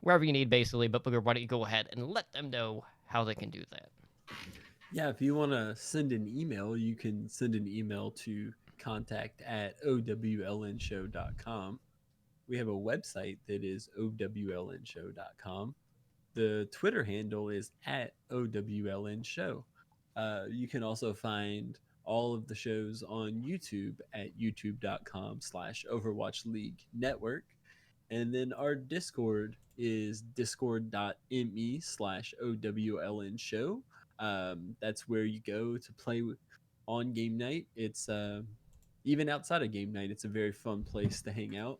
wherever you need, basically. But Booger, why don't you go ahead and let them know how they can do that? Yeah, if you want to send an email, you can send an email to contact@owlnshow.com. We have a website that is owlnshow.com. The Twitter handle is @OWLNshow. You can also find all of the shows on YouTube at youtube.com/Overwatch League Network. And then our Discord is discord.me/OWLNshow. That's where you go to play on game night. It's even outside of game night, it's a very fun place to hang out.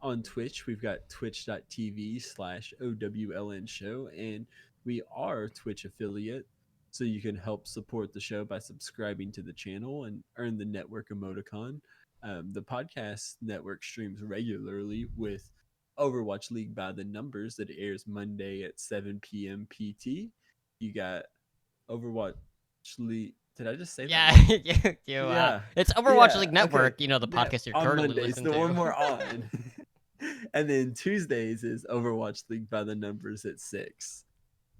On Twitch, we've got twitch.tv/OWLNshow, and we are a Twitch affiliate, so you can help support the show by subscribing to the channel and earn the network emoticon. The podcast network streams regularly with Overwatch League by the Numbers that airs Monday at 7 p.m. PT. You got Overwatch League. Did I just say that? Yeah. It's Overwatch Yeah, League Network, okay. the podcast you're On currently Mondays, listening the to. one we're on. And then Tuesdays is Overwatch League by the Numbers at 6.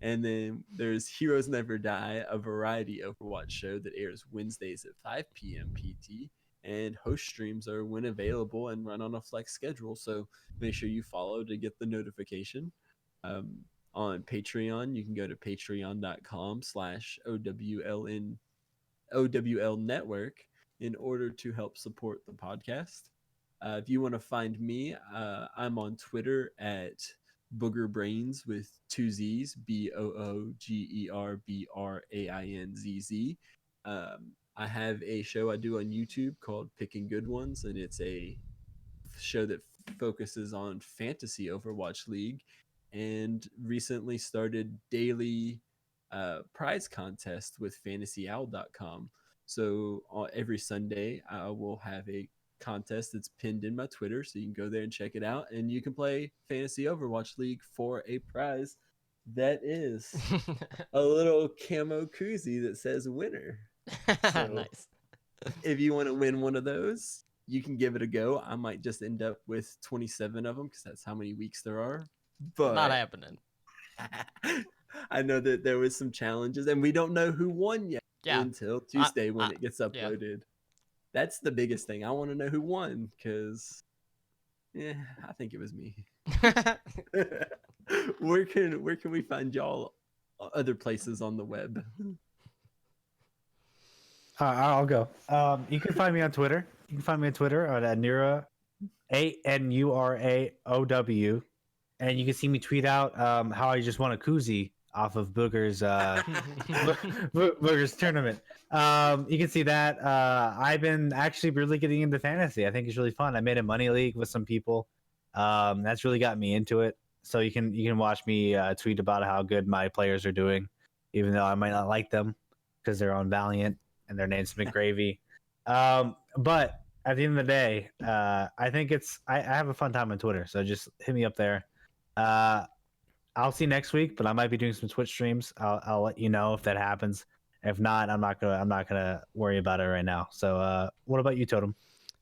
And then there's Heroes Never Die, a variety Overwatch show that airs Wednesdays at 5 p.m. PT. And host streams are when available and run on a flex schedule. So make sure you follow to get the notification. On Patreon, you can go to patreon.com/OWL Network in order to help support the podcast. If you want to find me, I'm on Twitter at Booger Brains with 2 Z's, BOOGERBRAINZZ. I have a show I do on YouTube called Picking Good Ones, and it's a show that focuses on fantasy Overwatch League, and recently started daily prize contest with fantasyowl.com. So every Sunday, I will have a contest that's pinned in my Twitter, so you can go there and check it out, and you can play Fantasy Overwatch League for a prize that is a little camo koozie that says winner. So Nice. if you want to win one of those, you can give it a go. I might just end up with 27 of them because that's how many weeks there are. But Not happening. I know that there was some challenges, and we don't know who won yet. Yeah. until Tuesday when I- it gets yeah. uploaded. That's the biggest thing. I want to know who won because, yeah, I think it was me. Where can we find y'all other places on the web? I'll go. You can find me on Twitter. You can find me on Twitter at Anuraow, ANURAOW, and you can see me tweet out how I just won a koozie off of Booger's Booger's tournament. You can see that. I've been actually really getting into fantasy. I think it's really fun. I made a money league with some people. That's really got me into it. So you can watch me tweet about how good my players are doing, even though I might not like them because they're on Valiant and their name's McGravy. But at the end of the day, I think I have a fun time on Twitter. So just hit me up there. I'll see next week, but I might be doing some Twitch streams. I'll let you know if that happens. If not, I'm not gonna worry about it right now. So what about you, Totem?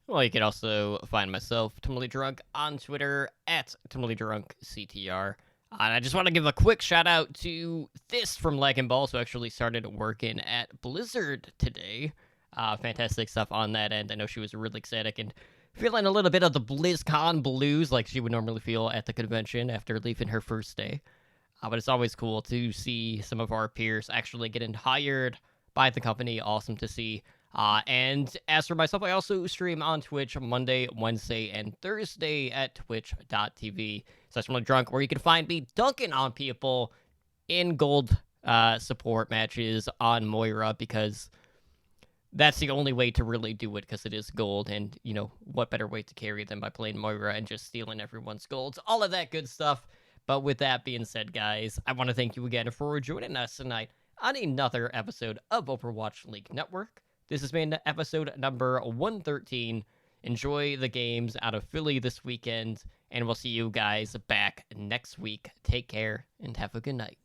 Well, you can also find myself, Timely Drunk, on Twitter at TimelyDrunkCTR. And I just want to give a quick shout out to This from Leg and Balls, who actually started working at Blizzard today. Fantastic stuff on that end. I know she was really ecstatic and feeling a little bit of the BlizzCon blues like she would normally feel at the convention after leaving her first day. But it's always cool to see some of our peers actually getting hired by the company. Awesome to see. And as for myself, I also stream on Twitch Monday, Wednesday, and Thursday at twitch.tv. Sessionally Drunk, where you can find me dunking on people in gold support matches on Moira, because that's the only way to really do it, because it is gold. And, you know, what better way to carry than by playing Moira and just stealing everyone's golds? All of that good stuff. But with that being said, guys, I want to thank you again for joining us tonight on another episode of Overwatch League Network. This has been episode number 113. Enjoy the games out of Philly this weekend, and we'll see you guys back next week. Take care and have a good night.